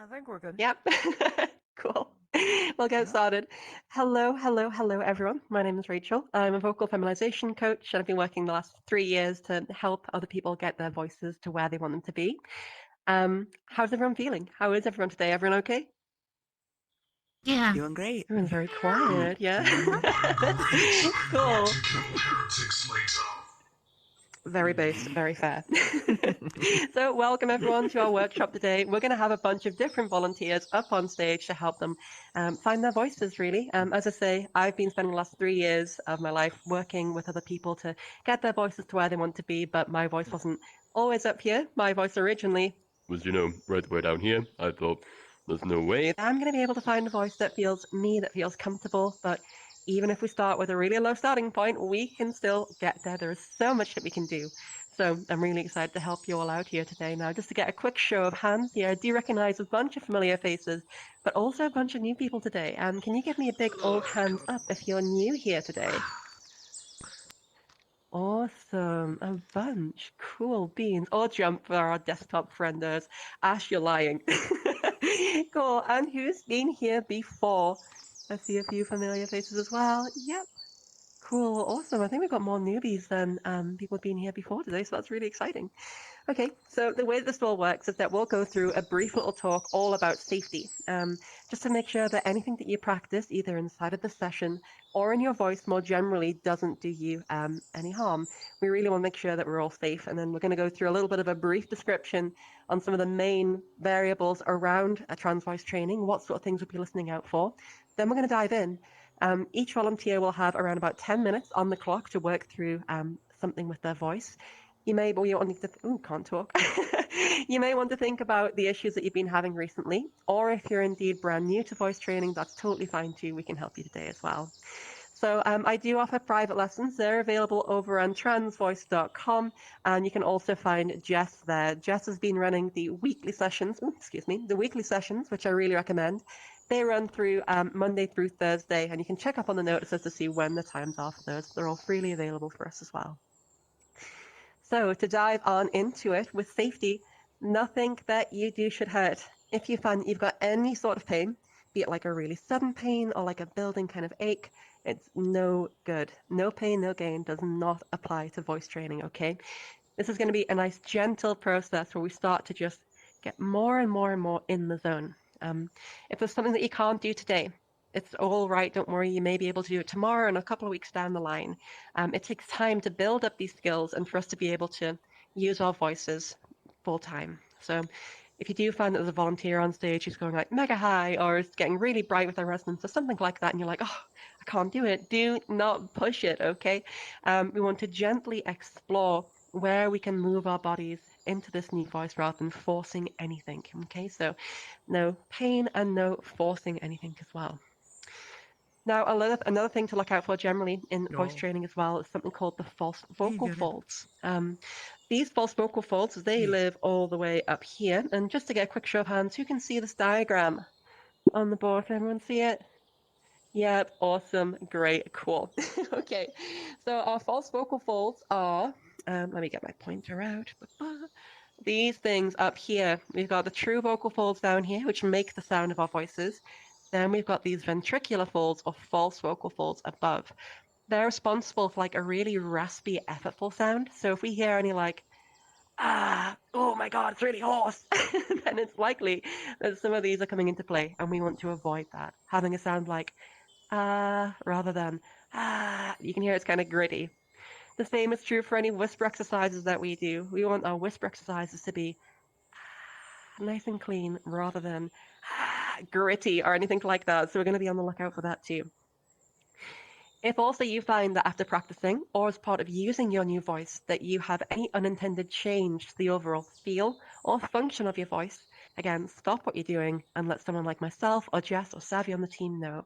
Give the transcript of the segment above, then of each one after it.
I think we're good. Yep. Cool. We'll get Yeah. started. Hello, hello, hello, everyone. My name is Rachel. I'm a vocal feminization coach, and I've been working the last 3 years to help other people get their voices to where they want them to be. How's everyone feeling? How is everyone today? Everyone okay? Yeah. Doing great. Everyone's very quiet. Yeah. Cool. Very based, very fair. So, welcome everyone to our workshop today. We're going to have a bunch of different volunteers up on stage to help them find their voices, really. As I say, I've been spending the last 3 years of my life working with other people to get their voices to where they want to be, but my voice wasn't always up here. My voice originally was, right the way down here. I thought, there's no way I'm going to be able to find a voice that feels me, that feels comfortable, but even if we start with a really low starting point, we can still get there. There is so much that we can do. So I'm really excited to help you all out here today. Now, just to get a quick show of hands here, I do recognize a bunch of familiar faces, but also a bunch of new people today. Can you give me a big old hands up if you're new here today? Awesome, a bunch. Cool beans. Or jump for our desktop frienders. Ash, you're lying. Cool. And who's been here before? I see a few familiar faces as well. Yep. Cool, awesome. I think we've got more newbies than people who've been here before today, so that's really exciting. Okay, so the way that this all works is that we'll go through a brief little talk all about safety, just to make sure that anything that you practice, either inside of the session or in your voice more generally, doesn't do you any harm. We really want to make sure that we're all safe, and then we're going to go through a little bit of a brief description on some of the main variables around a trans voice training, what sort of things we'll be listening out for. Then we're going to dive in. Each volunteer will have around about 10 minutes on the clock to work through something with their voice. You may want to can't talk. You may want to think about the issues that you've been having recently, or if you're indeed brand new to voice training, that's totally fine too. We can help you today as well. So I do offer private lessons. They're available over on transvoice.com, and you can also find Jess there. Jess has been running the weekly sessions, which I really recommend. They run through Monday through Thursday, and you can check up on the notices to see when the times are for those. They're all freely available for us as well. So to dive on into it with safety, nothing that you do should hurt. If you find that you've got any sort of pain, be it like a really sudden pain or like a building kind of ache, it's no good. No pain, no gain does not apply to voice training, okay? This is going to be a nice gentle process where we start to just get more and more and more in the zone. If there's something that you can't do today, it's all right. Don't worry. You may be able to do it tomorrow and a couple of weeks down the line. It takes time to build up these skills and for us to be able to use our voices full time. So if you do find that there's a volunteer on stage who's going like mega high or is getting really bright with their resonance or something like that, and you're like, oh, I can't do it, do not push it, okay? We want to gently explore where we can move our bodies into this new voice rather than forcing anything, okay? So no pain and no forcing anything as well. Now, another thing to look out for generally in voice training as well is something called the false vocal folds. These false vocal folds, they live all the way up here. And just to get a quick show of hands, who can see this diagram on the board? Can everyone see it? Yep, awesome, great, cool. Okay, so our false vocal folds are, let me get my pointer out. These things up here, we've got the true vocal folds down here, which make the sound of our voices. Then we've got these ventricular folds or false vocal folds above. They're responsible for like a really raspy, effortful sound. So if we hear any like, oh my God, it's really hoarse, then it's likely that some of these are coming into play, and we want to avoid that. Having a sound like, rather than, you can hear it's kind of gritty. The same is true for any whisper exercises that we do. We want our whisper exercises to be nice and clean rather than gritty or anything like that. So we're going to be on the lookout for that too. If also you find that after practicing or as part of using your new voice that you have any unintended change to the overall feel or function of your voice, again, stop what you're doing and let someone like myself or Jess or Savvy on the team know.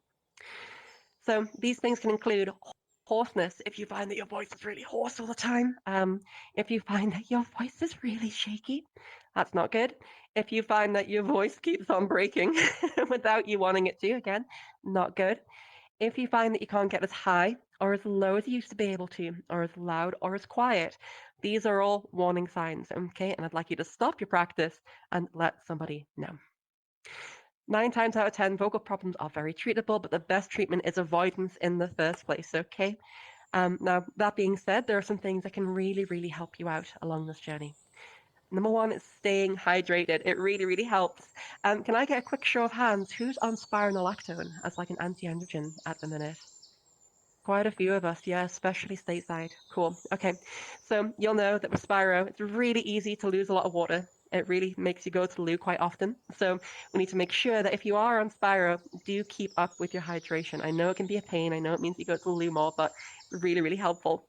So these things can include hoarseness, if you find that your voice is really hoarse all the time. If you find that your voice is really shaky, that's not good. If you find that your voice keeps on breaking without you wanting it to, again, not good. If you find that you can't get as high or as low as you used to be able to, or as loud or as quiet, these are all warning signs, okay? And I'd like you to stop your practice and let somebody know. Nine times out of 10, vocal problems are very treatable, but the best treatment is avoidance in the first place, okay? Now, that being said, there are some things that can really, really help you out along this journey. Number one is staying hydrated. It really, really helps. Can I get a quick show of hands? Who's on spironolactone as like an anti-androgen at the minute? Quite a few of us, yeah, especially stateside. Cool. Okay. So you'll know that with Spiro, it's really easy to lose a lot of water. It really makes you go to the loo quite often. So we need to make sure that if you are on Spiro, do keep up with your hydration. I know it can be a pain. I know it means you go to the loo more, but really, really helpful.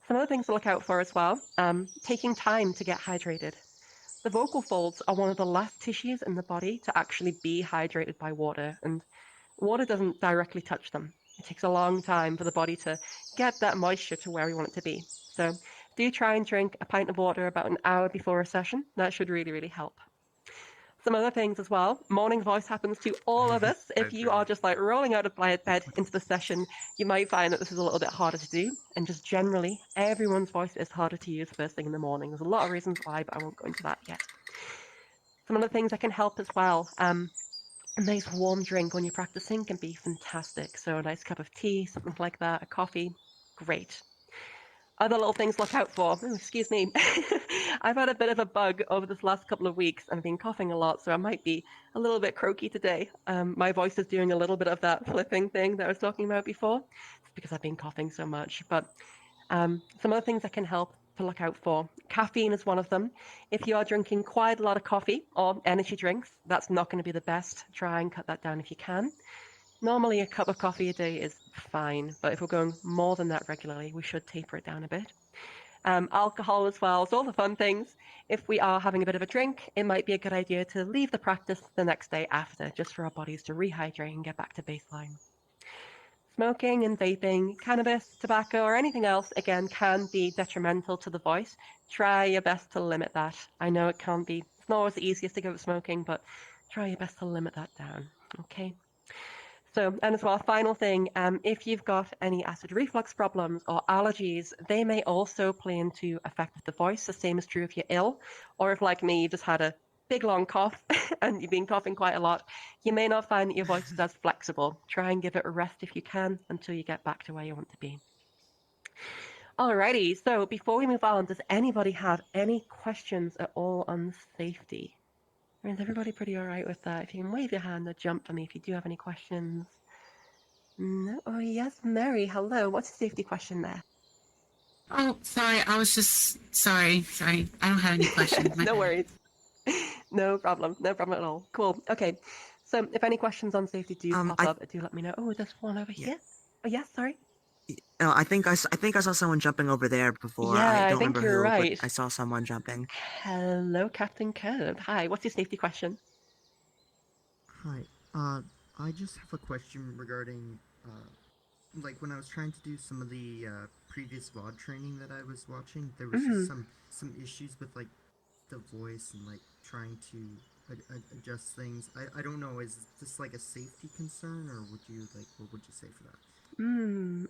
Some other things to look out for as well. Taking time to get hydrated. The vocal folds are one of the last tissues in the body to actually be hydrated by water, and water doesn't directly touch them. It takes a long time for the body to get that moisture to where we want it to be. So do try and drink a pint of water about an hour before a session. That should really, really help. Some other things as well. Morning voice happens to all of us. If you are Agreed. just like rolling out of bed into the session, you might find that this is a little bit harder to do. And just generally, everyone's voice is harder to use first thing in the morning. There's a lot of reasons why, but I won't go into that yet. Some other things that can help as well. A nice warm drink when you're practicing can be fantastic. So a nice cup of tea, something like that, a coffee, great. Other little things to look out for. Oh, excuse me. I've had a bit of a bug over this last couple of weeks and I've been coughing a lot, so I might be a little bit croaky today. My voice is doing a little bit of that flipping thing that I was talking about before. It's because I've been coughing so much. But some other things that can help to look out for. Caffeine is one of them. If you are drinking quite a lot of coffee or energy drinks, that's not going to be the best. Try and cut that down if you can. Normally, a cup of coffee a day is fine, but if we're going more than that regularly, we should taper it down a bit. Alcohol as well, so all the fun things. If we are having a bit of a drink, it might be a good idea to leave the practice the next day after, just for our bodies to rehydrate and get back to baseline. Smoking and vaping, cannabis, tobacco, or anything else, again, can be detrimental to the voice. Try your best to limit that. I know it can't be, it's not always the easiest to give up smoking, but try your best to limit that down. Okay. So, and as well, final thing, if you've got any acid reflux problems or allergies, they may also play into effect with the voice. The same is true if you're ill, or if, like me, you just had a big long cough and you've been coughing quite a lot, you may not find that your voice is as flexible. Try and give it a rest if you can until you get back to where you want to be. Alrighty, so before we move on, does anybody have any questions at all on safety? Or is everybody pretty alright with that? If you can wave your hand or jump for me if you do have any questions. No. Oh, yes, Mary. Hello. What's the safety question there? Oh, sorry. I was just sorry. I don't have any questions. My No bad. worries. No problem. No problem at all. Cool. Okay. So if any questions on safety do pop I up, do let me know. Oh, there's one over yeah. here. Oh, yes, sorry. I think I saw someone jumping over there before. I Yeah, I don't think remember you're who, but right. I saw someone jumping. Hello, Captain Curb. Hi, what's your safety question? Hi. I just have a question regarding, like when I was trying to do some of the previous VOD training that I was watching, there was just Mm. some issues with like the voice and like trying to adjust things. I don't know. Is this like a safety concern, or would you like what would you say for that?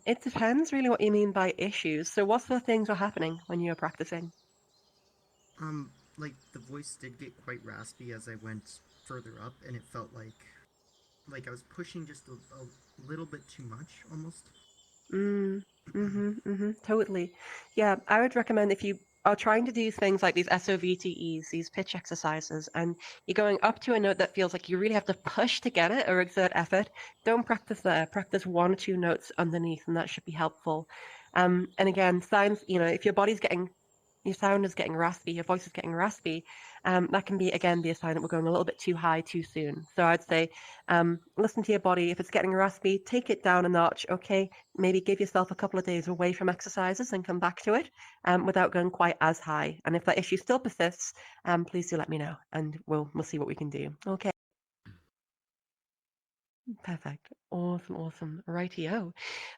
It depends really what you mean by issues. So what sort of things were happening when you were practicing? Like the voice did get quite raspy as I went further up, and it felt like I was pushing just a little bit too much almost. Totally. Yeah, I would recommend if you are trying to do things like these SOVTEs, these pitch exercises, and you're going up to a note that feels like you really have to push to get it or exert effort, don't practice there. Practice one or two notes underneath, and that should be helpful. And again, signs, if your body's getting, your sound is getting raspy, your voice is getting raspy, that can be, again, be a sign that we're going a little bit too high too soon. So I'd say, listen to your body. If it's getting raspy, take it down a notch, okay? Maybe give yourself a couple of days away from exercises and come back to it without going quite as high. And if that issue still persists, please do let me know and we'll see what we can do. Okay, perfect. Awesome, awesome. Rightio.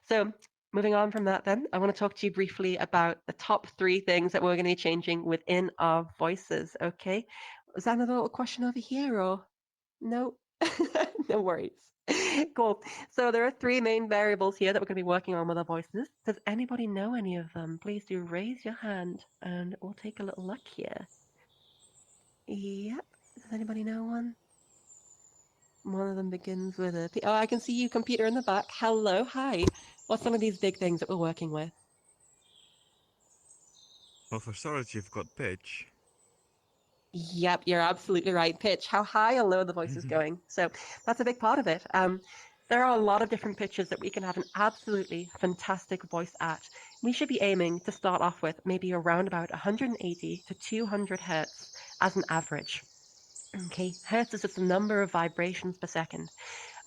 So moving on from that then, I want to talk to you briefly about the top 3 things that we're going to be changing within our voices, okay? Was that another little question over here or no? No worries. Cool. So there are 3 main variables here that we're going to be working on with our voices. Does anybody know any of them? Please do raise your hand and we'll take a little look here. Yep. Does anybody know one? One of them begins with a P. Oh, I can see you, computer, in the back. Hello, hi. What's some of these big things that we're working with? Well, for starters, you've got pitch. Yep, you're absolutely right. Pitch, how high or low the voice is going. So that's a big part of it. There are a lot of different pitches that we can have an absolutely fantastic voice at. We should be aiming to start off with maybe around about 180 to 200 hertz as an average. Okay, hertz is just the number of vibrations per second.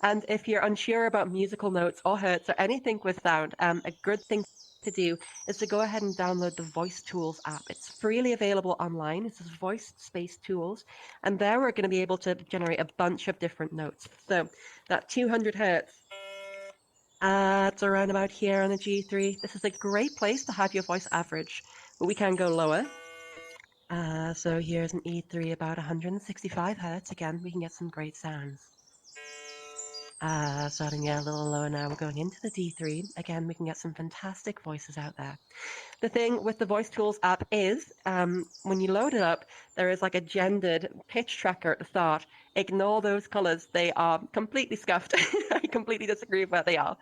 And if you're unsure about musical notes or hertz or anything with sound, a good thing to do is to go ahead and download the Voice Tools app. It's freely available online. It's Voice Space Tools. And there we're going to be able to generate a bunch of different notes. So that 200 hertz, it's around about here on the G3. This is a great place to have your voice average, but we can go lower. So here's an E3 about 165 hertz. Again, we can get some great sounds. Starting a little lower now, we're going into the D3. Again, we can get some fantastic voices out there. The thing with the Voice Tools app is, when you load it up, there is like a gendered pitch tracker at the start. Ignore those colors. They are completely scuffed. I completely disagree with where they are.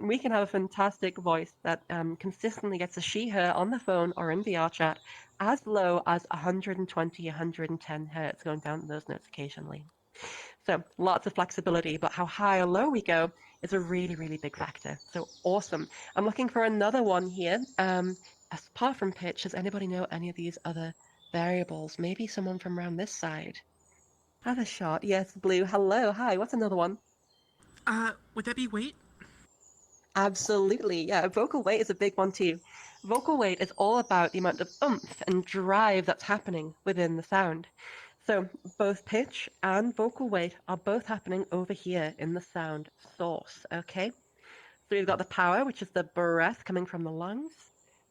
We can have a fantastic voice that consistently gets a she, her on the phone or in VR chat as low as 120, 110 hertz, going down to those notes occasionally. So lots of flexibility, but how high or low we go is a really, really big factor. So awesome. I'm looking for another one here. Apart from pitch, does anybody know any of these other variables? Maybe someone from around this side. Have a shot. Yes, Blue. Hello. Hi. What's another one? Would that be weight? Absolutely. Yeah, vocal weight is a big one too. Vocal weight is all about the amount of oomph and drive that's happening within the sound. So both pitch and vocal weight are both happening over here in the sound source, okay? So we've got the power, which is the breath coming from the lungs,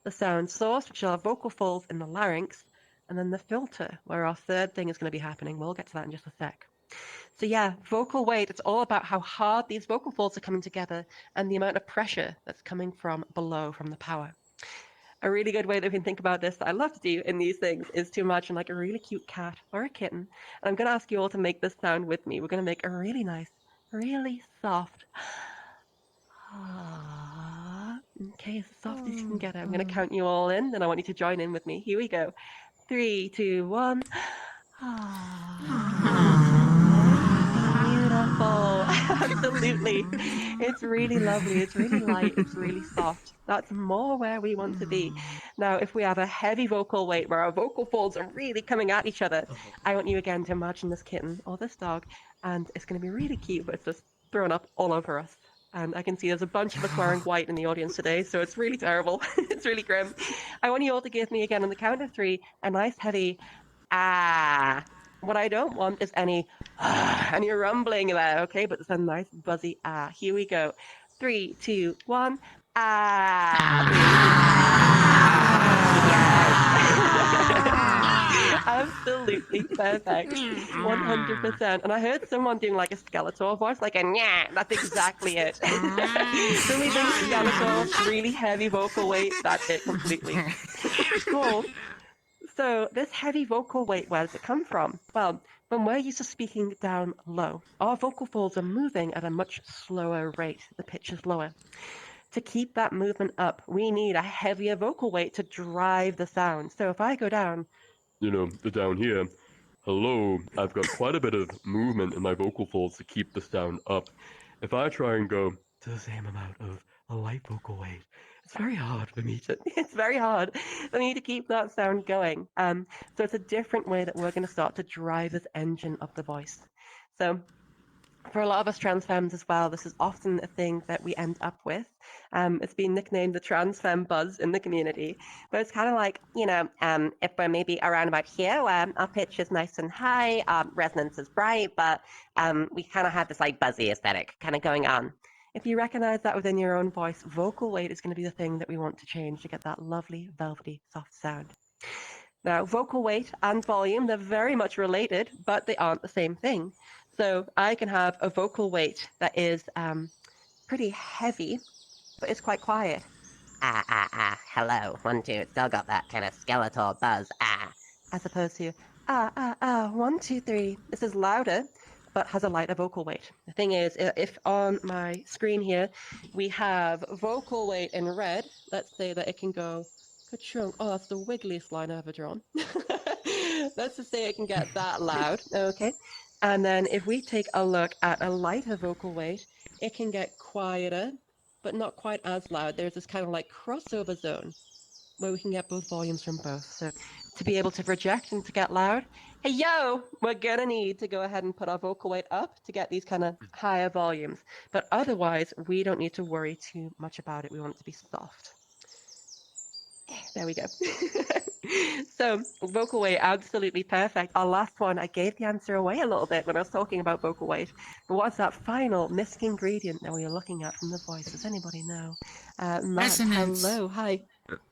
the sound source, which are vocal folds in the larynx, and then the filter, where our third thing is going to be happening. We'll get to that in just a sec. So yeah, vocal weight, it's all about how hard these vocal folds are coming together and the amount of pressure that's coming from below, from the power. A really good way that we can think about this that I love to do in these things is to imagine like a really cute cat or a kitten. And I'm going to ask you all to make this sound with me. We're going to make a really nice, really soft. Okay, as soft as you can get it. I'm going to count you all in, and I want you to join in with me. Here we go. 3, 2, 1. Beautiful. Absolutely. It's really lovely. It's really light. It's really soft. That's more where we want to be. Now, if we have a heavy vocal weight where our vocal folds are really coming at each other, I want you again to imagine this kitten or this dog, and it's going to be really cute, but it's just thrown up all over us. And I can see there's a bunch of us wearing white in the audience today, so it's really terrible. It's really grim. I want you all to give me again on the count of 3 a nice heavy ah. What I don't want is any any rumbling there, okay? But it's a nice buzzy ah. Here we go. 3, 2, 1. Yes. Absolutely perfect. 100%. And I heard someone doing like a Skeletor voice, like a yeah. That's exactly it. So we think Skeletor, really heavy vocal weight. That's it completely. Cool. So this heavy vocal weight, where does it come from? Well, when we're used to speaking down low, our vocal folds are moving at a much slower rate. The pitch is lower. To keep that movement up, we need a heavier vocal weight to drive the sound. So if I go down, down here, hello, I've got quite a bit of movement in my vocal folds to keep the sound up. If I try and go to the same amount of a light vocal weight, it's very hard for me to keep that sound going. So it's a different way that we're going to start to drive this engine of the voice. So for a lot of us trans femmes as well, this is often a thing that we end up with. It's been nicknamed the trans femme buzz in the community, but it's kind of like, if we're maybe around about here, where our pitch is nice and high, resonance is bright, but we kind of have this like buzzy aesthetic kind of going on. If you recognize that within your own voice, vocal weight is going to be the thing that we want to change to get that lovely, velvety, soft sound. Now, vocal weight and volume, they're very much related, but they aren't the same thing. So I can have a vocal weight that is pretty heavy, but it's quite quiet. Hello, 1, 2. It's still got that kind of Skeletor buzz, As opposed to 1, 2, 3. This is louder, but has a lighter vocal weight. The thing is, if on my screen here we have vocal weight in red, let's say that it can go ka-chunk. Oh, that's the wiggliest line I've ever drawn. Let's just say it can get that loud, okay? And then if we take a look at a lighter vocal weight, it can get quieter, but not quite as loud. There's this kind of like crossover zone where we can get both volumes from both. So to be able to project and to get loud, hey yo, we're gonna need to go ahead and put our vocal weight up to get these kind of higher volumes. But otherwise, we don't need to worry too much about it. We want it to be soft. There we go. So vocal weight, absolutely perfect. Our last one, I gave the answer away a little bit when I was talking about vocal weight. But what's that final missing ingredient that we are looking at from the voice? Does anybody know? Matt, Resonance. hello, hi.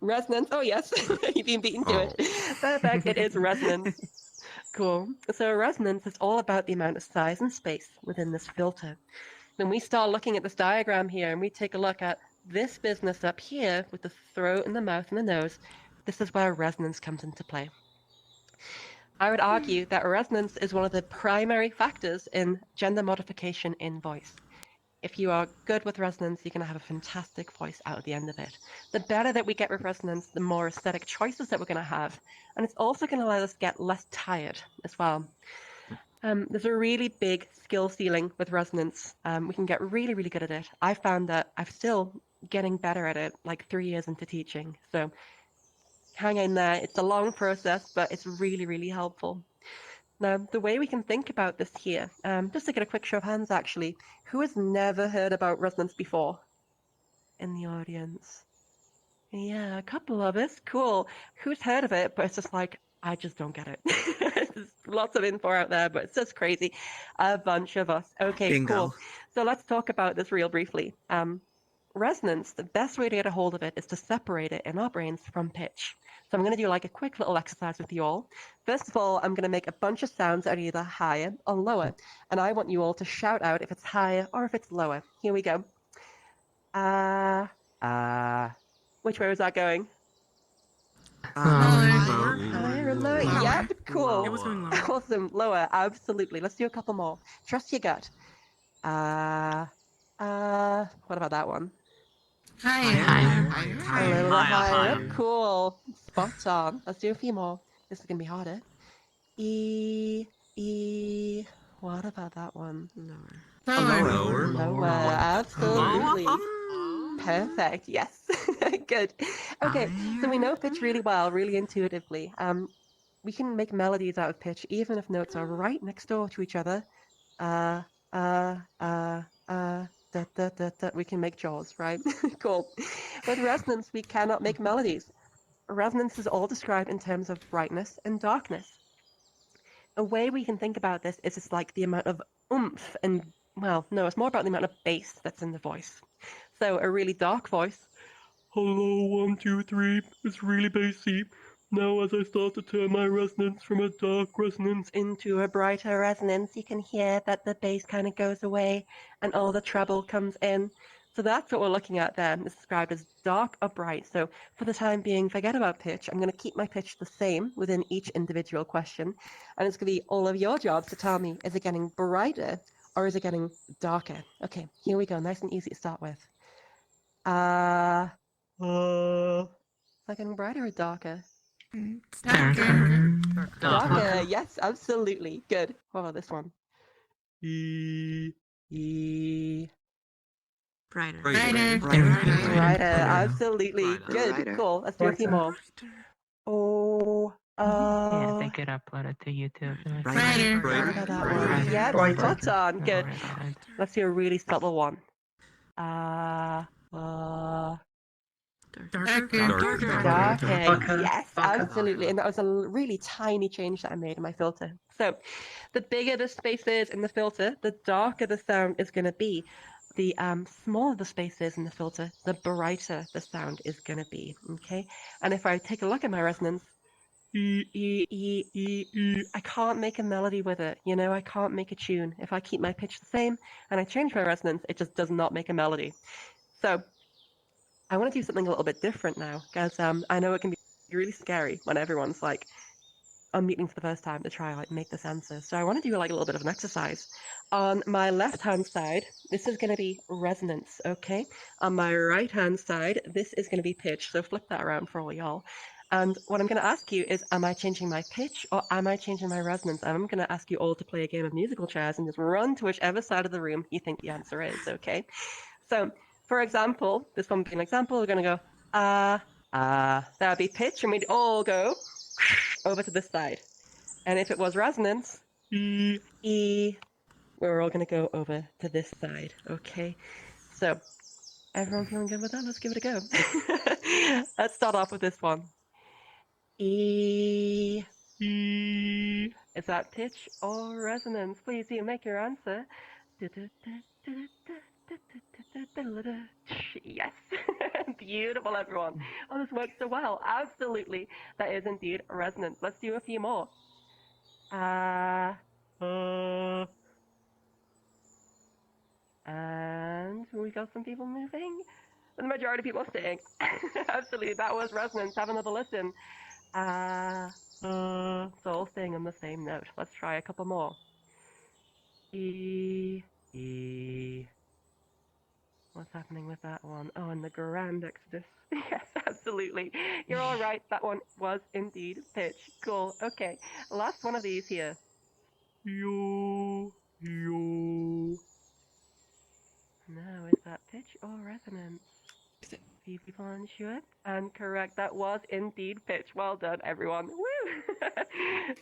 Resonance, oh yes, you've been beaten to it. Perfect, it is resonance. Cool. So resonance is all about the amount of size and space within this filter. When we start looking at this diagram here and we take a look at this business up here with the throat and the mouth and the nose, this is where resonance comes into play. I would argue that resonance is one of the primary factors in gender modification in voice. If you are good with resonance, you're going to have a fantastic voice out at the end of it. The better that we get with resonance, the more aesthetic choices that we're going to have. And it's also going to allow us to get less tired as well. There's a really big skill ceiling with resonance. We can get really, really good at it. I found that I'm still getting better at it, like 3 years into teaching. So hang in there. It's a long process, but it's really, really helpful. Now, the way we can think about this here, just to get a quick show of hands, actually, who has never heard about resonance before in the audience? Yeah, a couple of us. Cool. Who's heard of it, but it's just like, I just don't get it. There's lots of info out there, but it's just crazy. A bunch of us. Okay, Bingo. cool. So let's talk about this real briefly. Resonance, the best way to get a hold of it is to separate it in our brains from pitch. So I'm going to do like a quick little exercise with you all. First of all, I'm going to make a bunch of sounds that are either higher or lower. And I want you all to shout out if it's higher or if it's lower. Here we go. Which way was that going? Higher and lower. Lower. Yep, cool. It was going lower. Awesome. Lower, absolutely. Let's do a couple more. Trust your gut. What about that one? Higher. A little bit higher. Cool. Spot on. Let's do a few more. This is gonna be harder. E. What about that one? Lower. Lower. Absolutely. Perfect. Yes. Good. Okay. So we know pitch really well, really intuitively. We can make melodies out of pitch, even if notes are right next door to each other. We can make jaws, right? Cool. With resonance, we cannot make melodies. Resonance is all described in terms of brightness and darkness. A way we can think about this is it's like the amount of oomph and, well, no, it's more about the amount of bass that's in the voice. So a really dark voice, hello, 1, 2, 3, it's really bassy. Now as I start to turn my resonance from a dark resonance into a brighter resonance, you can hear that the bass kind of goes away and all the treble comes in. So that's what we're looking at there. It's described as dark or bright. So for the time being, forget about pitch. I'm going to keep my pitch the same within each individual question. And it's going to be all of your jobs to tell me, is it getting brighter or is it getting darker? Okay, here we go. Nice and easy to start with. Is that getting brighter or darker? Darker, yes, absolutely. Good. What about this one? Brighter. Brighter, absolutely. Good, Brighter. cool. Let's do a few more. Oh, Yeah, take it, upload it to YouTube. Brighter. what about that one? Yep, spot on. Good. Let's do a really subtle one. Darker. Darker, yes, absolutely. And that was a really tiny change that I made in my filter. So the bigger the space is in the filter, the darker the sound is going to be. The smaller the space is in the filter, the brighter the sound is going to be, okay? And if I take a look at my resonance, I can't make a melody with it, you know, I can't make a tune. If I keep my pitch the same and I change my resonance, it just does not make a melody. So I want to do something a little bit different now, because I know it can be really scary when everyone's like, unmuting for the first time to try like make this answer. So I want to do like a little bit of an exercise. On my left-hand side, this is going to be resonance, okay? On my right-hand side, this is going to be pitch. So flip that around for all y'all. And what I'm going to ask you is, am I changing my pitch or am I changing my resonance? And I'm going to ask you all to play a game of musical chairs and just run to whichever side of the room you think the answer is, okay? So, for example, this one being an example, we're going to go, that would be pitch, and we'd all go over to this side. And if it was resonance, E, we're all going to go over to this side, okay? So, everyone feeling good with that? Let's give it a go. Let's start off with this one. E. Is that pitch or resonance? Please you make your answer. Yes. Beautiful, everyone. Oh, this works so well. Absolutely. That is indeed resonance. Let's do a few more. And we got some people moving. The majority of people are staying. Absolutely, that was resonance. Have another listen. It's all staying on the same note. Let's try a couple more. E. What's happening with that one? Oh, and the grand exodus. Yes, absolutely. You're all right. That one was indeed pitch. Cool. Okay. Last one of these here. Yo. Now, is that pitch or resonance? Few people unsure. And correct, that was indeed pitch. Well done, everyone. Woo!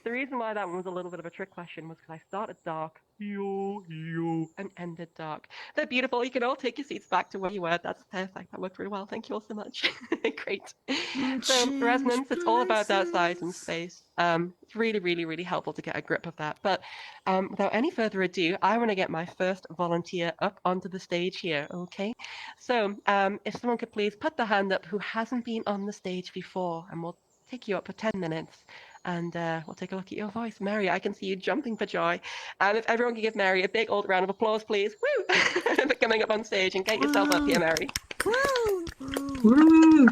The reason why that one was a little bit of a trick question was because I started dark, and ended dark. They're beautiful. You can all take your seats back to where you were. That's perfect. That worked really well. Thank you all so much. Great. So resonance, it's all about that size and space. It's really, really, really helpful to get a grip of that. But without any further ado, I want to get my first volunteer up onto the stage here, okay? So if someone could please put their hand up who hasn't been on the stage before, and we'll take you up for 10 minutes, and we'll take a look at your voice. Mary, I can see you jumping for joy. And if everyone could give Mary a big old round of applause, please. Woo! For coming up on stage, and get yourself up here, Mary. Woo!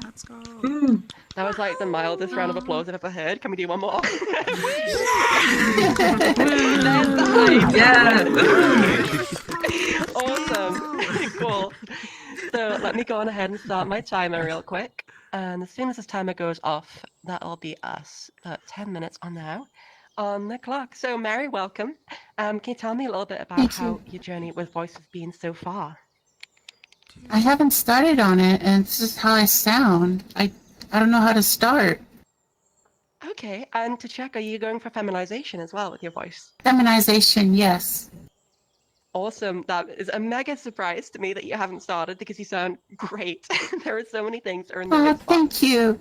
Let's go. That was like the mildest round of applause I've ever heard. Can we do one more? There's the hype. Awesome. Cool. So let me go on ahead and start my timer real quick. And as soon as this timer goes off, that'll be us. 10 minutes on now on the clock. So Mary, welcome. Can you tell me a little bit about Thank how you. your journey with voice has been so far? I haven't started on it, and this is how I sound. I don't know how to start. Okay, and to check, are you going for feminization as well with your voice? Feminization, yes. Awesome. That is a mega surprise to me that you haven't started because you sound great. There are so many things that are in the Oh, right spot. thank you.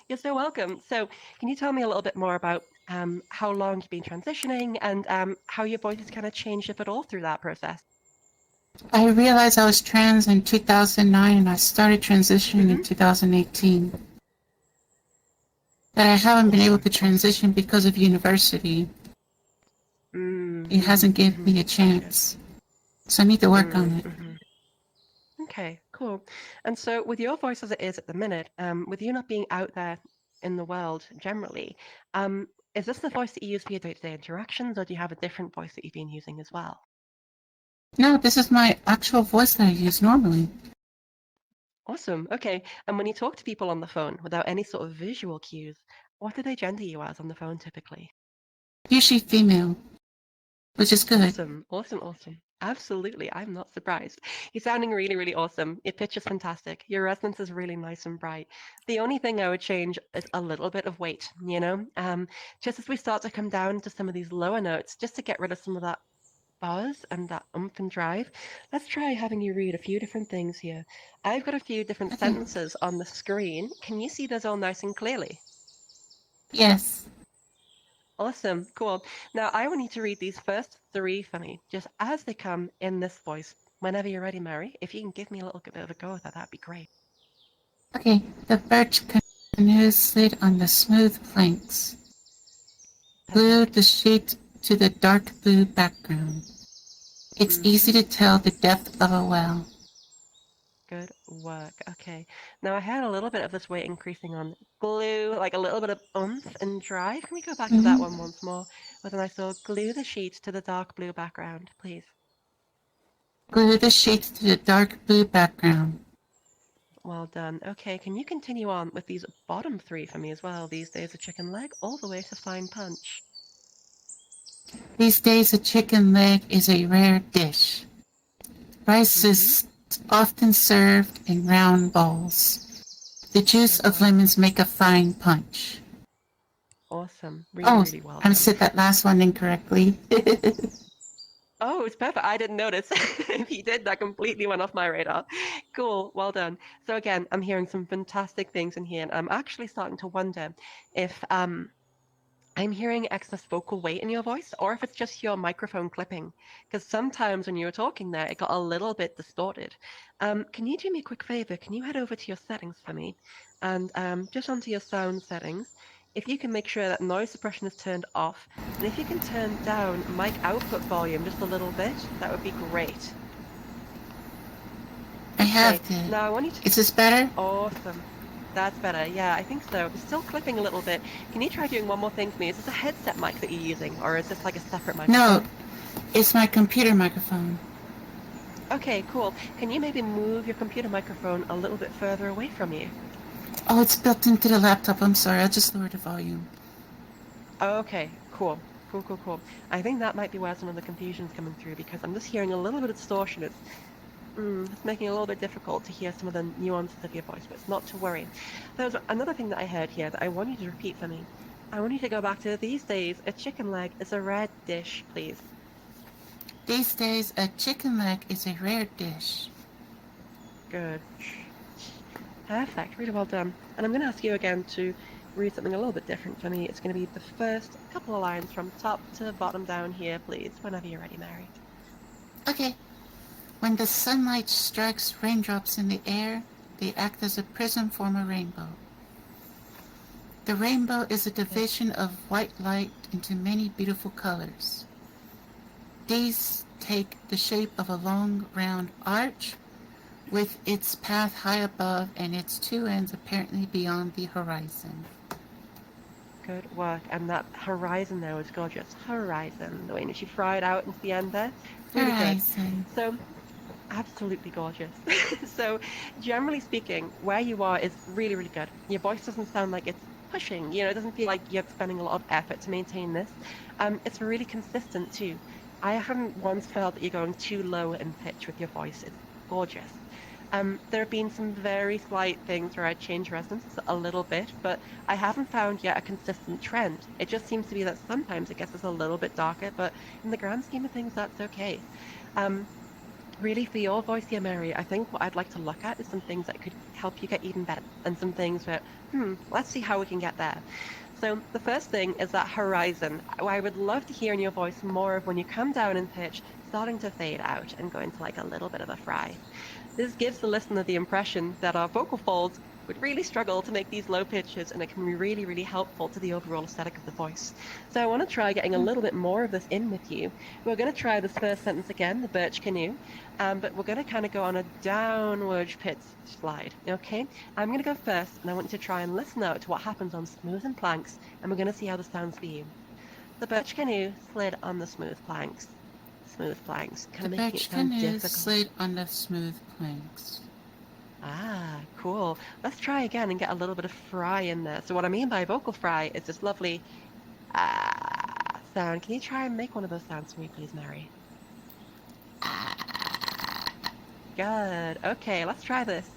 You're so welcome. So can you tell me a little bit more about how long you've been transitioning and how your voice has kind of changed, if at all, through that process? I realized I was trans in 2009, and I started transitioning in 2018. But I haven't been able to transition because of university. It hasn't given me a chance. So I need to work on it. Okay, cool. And so with your voice as it is at the minute, with you not being out there in the world generally, is this the voice that you use for your day-to-day interactions, or do you have a different voice that you've been using as well? No, this is my actual voice that I use normally. Awesome. Okay. And when you talk to people on the phone without any sort of visual cues, what do they gender you as on the phone typically? Usually female, which is good. Awesome. Awesome. Awesome. Absolutely. I'm not surprised. You're sounding really, really awesome. Your pitch is fantastic. Your resonance is really nice and bright. The only thing I would change is a little bit of weight, you know, just as we start to come down to some of these lower notes, just to get rid of some of that buzz and that oomph and drive. Let's try having you read a few different things here. I've got a few different sentences on the screen. Can you see those all nice and clearly? Yes. Awesome, cool. Now I want you to read these first three for me, just as they come in this voice. Whenever you're ready, Mary, if you can give me a little bit of a go with that, that'd be great. Okay. The birch canoes slid on the smooth planks. Glued the sheet to the dark blue background. It's easy to tell the depth of a well. Good work. Okay. Now I had a little bit of this weight increasing on glue, like a little bit of oomph and drive. Can we go back to that one once more? With a nice little glue the sheet to the dark blue background, please. Glue the sheets to the dark blue background. Well done. Okay, can you continue on with these bottom three for me as well? These days, a chicken leg all the way to fine punch. These days, a chicken leg is a rare dish. Rice is often served in round balls. The juice Good of work. lemons make a fine punch. Awesome. Really, really well I done. said that last one incorrectly. Oh, it's perfect. I didn't notice. If you did, that completely went off my radar. Cool. Well done. So again, I'm hearing some fantastic things in here, and I'm actually starting to wonder if I'm hearing excess vocal weight in your voice, or if it's just your microphone clipping. Because sometimes when you were talking there, it got a little bit distorted. Can you do me a quick favor? Can you head over to your settings for me? And just onto your sound settings. If you can make sure that noise suppression is turned off, and if you can turn down mic output volume just a little bit, that would be great. I have Okay, to. now I want you to... Is this better? Awesome. That's better. Yeah, I think so. It's still clipping a little bit. Can you try doing one more thing for me? Is this a headset mic that you're using, or is this like a separate microphone? No, it's my computer microphone. Okay, cool. Can you maybe move your computer microphone a little bit further away from you? Oh, it's built into the laptop. I'm sorry. I'll just lower the volume. Okay, cool. Cool. I think that might be where some of the confusion's coming through, because I'm just hearing a little bit of distortion. It's making it a little bit difficult to hear some of the nuances of your voice, but it's not to worry. There's another thing that I heard here that I want you to repeat for me. I want you to go back to these days, a chicken leg is a rare dish, please. These days, a chicken leg is a rare dish. Good. Perfect. Really well done. And I'm going to ask you again to read something a little bit different for me. It's going to be the first couple of lines from top to bottom down here, please, whenever you're ready, Mary. Okay. When the sunlight strikes raindrops in the air, they act as a prism, form a rainbow. The rainbow is a division of white light into many beautiful colors. These take the shape of a long, round arch with its path high above and its two ends apparently beyond the horizon. Good work. And that horizon there was gorgeous. Horizon. The way in which you fry it out into the end there. Really Horizon. good. So, absolutely gorgeous. So, generally speaking, where you are is really, really good. Your voice doesn't sound like it's pushing. It doesn't feel like you're spending a lot of effort to maintain this. It's really consistent too. I haven't once felt that you're going too low in pitch with your voice. It's gorgeous. There have been some very slight things where I change resonance a little bit, but I haven't found yet a consistent trend. It just seems to be that sometimes it gets us a little bit darker, but in the grand scheme of things, that's okay. Really, for your voice here, Mary, I think what I'd like to look at is some things that could help you get even better, and some things that, let's see how we can get there. So the first thing is that horizon. I would love to hear in your voice more of when you come down in pitch, starting to fade out and go into like a little bit of a fry. This gives the listener the impression that our vocal folds would really struggle to make these low pitches, and it can be really, really helpful to the overall aesthetic of the voice. So I want to try getting a little bit more of this in with you. We're going to try this first sentence again, the birch canoe, but we're going to kind of go on a downward pitch slide, okay? I'm going to go first, and I want you to try and listen out to what happens on smooth planks, and we're going to see how this sounds for you. The birch canoe slid on the smooth planks. Smooth planks, kind of making it sound difficult. Slid on the smooth planks. Ah, cool. Let's try again and get a little bit of fry in there. So what I mean by vocal fry is this lovely sound. Can you try and make one of those sounds for me, please, Mary? Good. Okay, let's try this.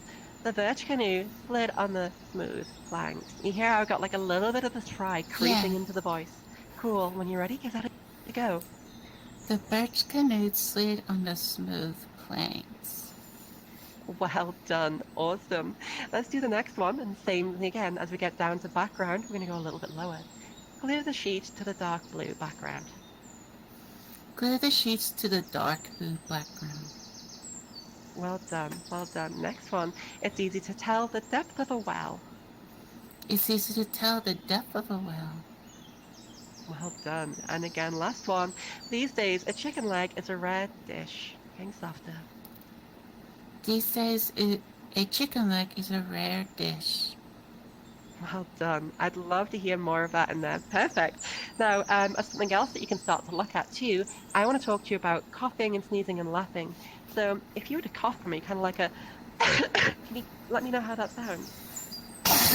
The birch canoe slid on the smooth planks. You hear how I got like a little bit of this fry creeping into the voice. Cool. When you're ready, give that a go. The birch canoe slid on the smooth planks. Well done. Awesome. Let's do the next one, and same thing again. As we get down to background, we're going to go a little bit lower. Glue the sheet to the dark blue background. Glue the sheets to the dark blue background. Well done. Well done. Next one. It's easy to tell the depth of a well. It's easy to tell the depth of a well. Well done. And again, last one. These days, a chicken leg is a rare dish. Getting softer. These days, a chicken leg is a rare dish. Well done. I'd love to hear more of that in there. Perfect. Now, as something else that you can start to look at too, I want to talk to you about coughing and sneezing and laughing. So if you were to cough for me, kind of like a, can you let me know how that sounds?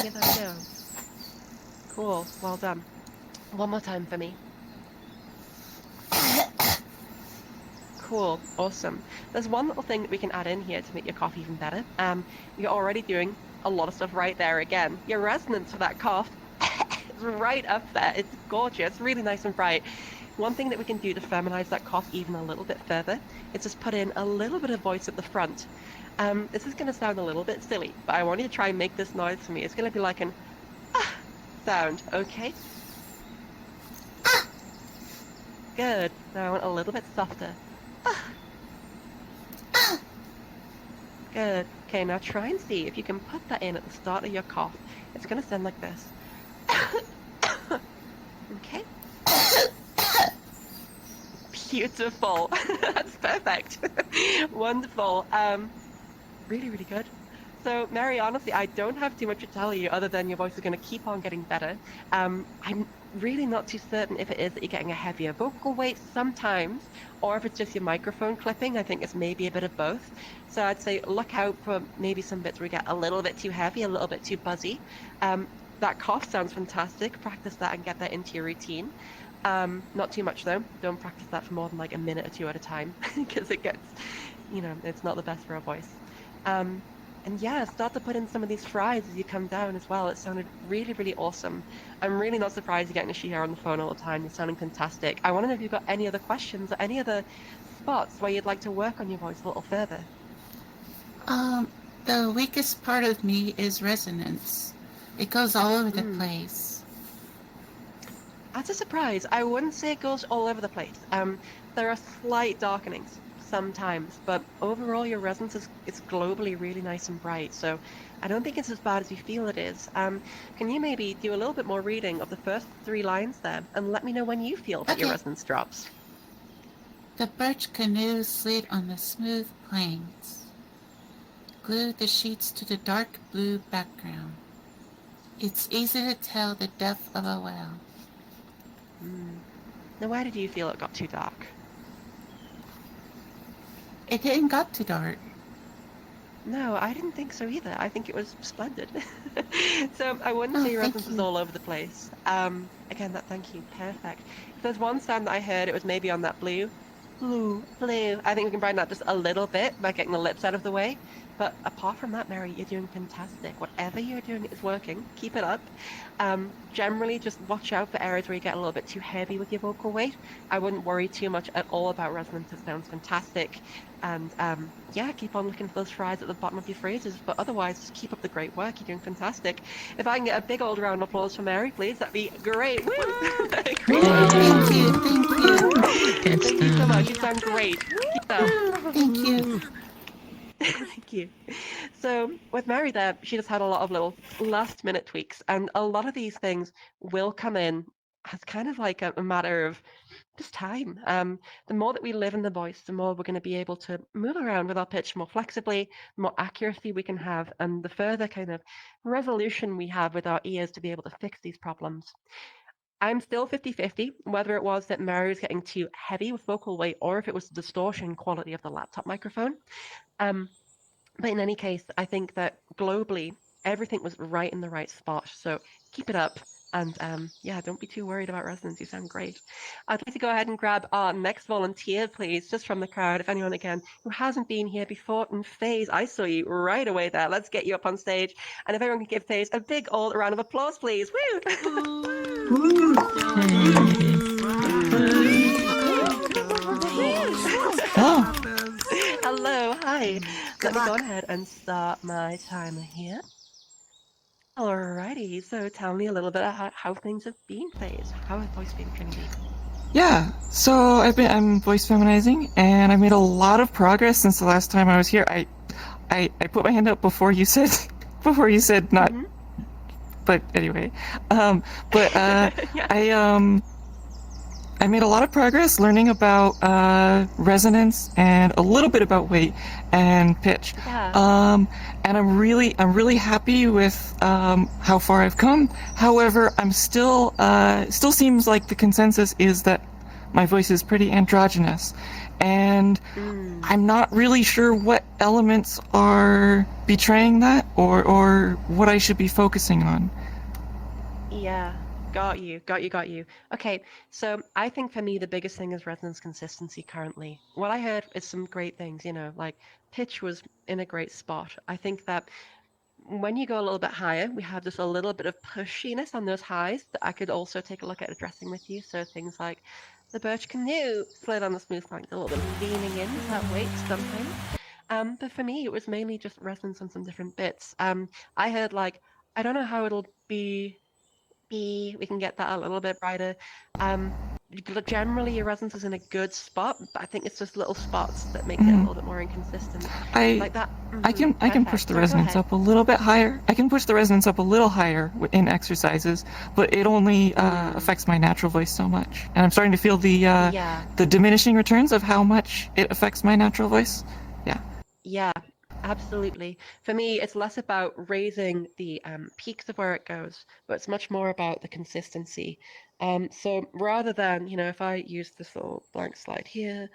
Give that a go. Cool. Well done. One more time for me. Cool. Awesome. There's one little thing that we can add in here to make your cough even better. You're already doing a lot of stuff right there again. Your resonance for that cough is right up there. It's gorgeous, really nice and bright. One thing that we can do to feminize that cough even a little bit further is just put in a little bit of voice at the front. This is going to sound a little bit silly, but I want you to try and make this noise for me. It's going to be like an ah sound, okay? Ah. Good. Now I want a little bit softer. Ah. Ah. Good. Okay, now try and see if you can put that in at the start of your cough. It's going to sound like this. Okay. Beautiful. That's perfect. Wonderful. Really, really good. So, Mary, honestly, I don't have too much to tell you other than your voice is going to keep on getting better. I'm really not too certain if it is that you're getting a heavier vocal weight sometimes, or if it's just your microphone clipping. I think it's maybe a bit of both. So I'd say look out for maybe some bits where you get a little bit too heavy, a little bit too buzzy. That cough sounds fantastic. Practice that and get that into your routine. Not too much though. Don't practice that for more than like a minute or two at a time because it gets, it's not the best for our voice. And yeah, start to put in some of these fries as you come down as well. It sounded really, really awesome. I'm really not surprised you're getting Ashia on the phone all the time. You're sounding fantastic. I want to know if you've got any other questions or any other spots where you'd like to work on your voice a little further. The weakest part of me is resonance. It goes all over the place. That's a surprise. I wouldn't say it goes all over the place. There are slight darkenings sometimes, but overall your resonance is globally really nice and bright, so I don't think it's as bad as you feel it is. Can you maybe do a little bit more reading of the first 3 lines there and let me know when you feel that your resonance drops? The birch canoe slid on the smooth plains. Glued the sheets to the dark blue background. It's easy to tell the depth of a well. Now where did you feel it got too dark? It didn't got too dark. No, I didn't think so either. I think it was splendid. So I wouldn't say your resonance is all over the place. Again, thank you. Perfect. If there's one sound that I heard, it was maybe on that blue. I think we can brighten that just a little bit by getting the lips out of the way. But apart from that, Mary, you're doing fantastic. Whatever you're doing is working. Keep it up. Generally, just watch out for areas where you get a little bit too heavy with your vocal weight. I wouldn't worry too much at all about resonance. It sounds fantastic. And yeah, keep on looking for those fries at the bottom of your phrases. But otherwise, just keep up the great work. You're doing fantastic. If I can get a big old round of applause for Mary, please, that'd be great. Woo! Great work. Thank you. Thank you so much. You sound great. Keep it up. Thank you. Thank you. So with Mary there, she just had a lot of little last minute tweaks, and a lot of these things will come in as kind of like a matter of just time. The more that we live in the voice, the more we're going to be able to move around with our pitch more flexibly, the more accuracy we can have, and the further kind of resolution we have with our ears to be able to fix these problems. I'm still 50-50, whether it was that Mary was getting too heavy with vocal weight or if it was the distortion quality of the laptop microphone. But in any case, I think that globally, everything was right in the right spot. So keep it up. And yeah, don't be too worried about resonance. You sound great. I'd like to go ahead and grab our next volunteer, please, just from the crowd. If anyone, again, who hasn't been here before, and FaZe, I saw you right away there. Let's get you up on stage. And if everyone can give FaZe a big old round of applause, please. Woo! Hello, hi. Let me go ahead and start my timer here. Alrighty, so tell me a little bit about how things have been, FaZe. How has voice been training been? Yeah, so I'm voice feminizing, and I made a lot of progress since the last time I was here. I put my hand up before you said not. Mm-hmm. But anyway, yeah. I made a lot of progress learning about resonance and a little bit about weight and pitch. Yeah. And I'm really happy with how far I've come. However, I'm still seems like the consensus is that my voice is pretty androgynous, and I'm not really sure what elements are betraying that, or what I should be focusing on. Yeah, got you. Okay, so I think for me the biggest thing is resonance consistency currently. What I heard is some great things, like pitch was in a great spot. I think that when you go a little bit higher, we have just a little bit of pushiness on those highs that I could also take a look at addressing with you. So things like the birch canoe slid on the smooth flanks, a little bit of leaning into that weight sometimes. But for me, it was mainly just resonance on some different bits. I heard like, I don't know how it'll be, we can get that a little bit brighter. Generally, your resonance is in a good spot, but I think it's just little spots that make it a little bit more inconsistent. Like that. I can push Perfect. the Sorry, go resonance ahead. up a little bit higher. I can push the resonance up a little higher in exercises, but it only affects my natural voice so much. And I'm starting to feel Yeah. the diminishing returns of how much it affects my natural voice. Yeah, absolutely. For me, it's less about raising the peaks of where it goes, but it's much more about the consistency. So rather than, if I use this little blank slide here,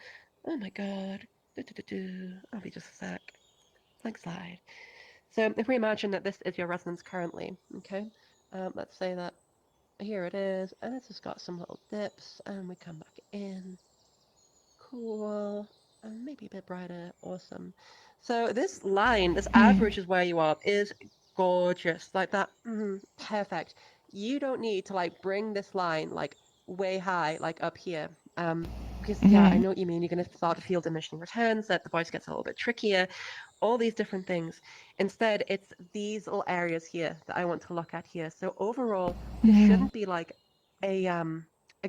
oh my God, I'll be just a sec. Blank slide. So if we imagine that this is your resonance currently, okay, let's say that here it is, and it's just got some little dips, and we come back in. Cool. And maybe a bit brighter. Awesome. So this line, this average is where you are, is gorgeous. Like that. Perfect. You don't need to like bring this line like way high, like up here. Because yeah, I know what you mean. You're gonna start to feel diminishing returns, that the voice gets a little bit trickier, all these different things. Instead, it's these little areas here that I want to look at here. So overall, there shouldn't be like a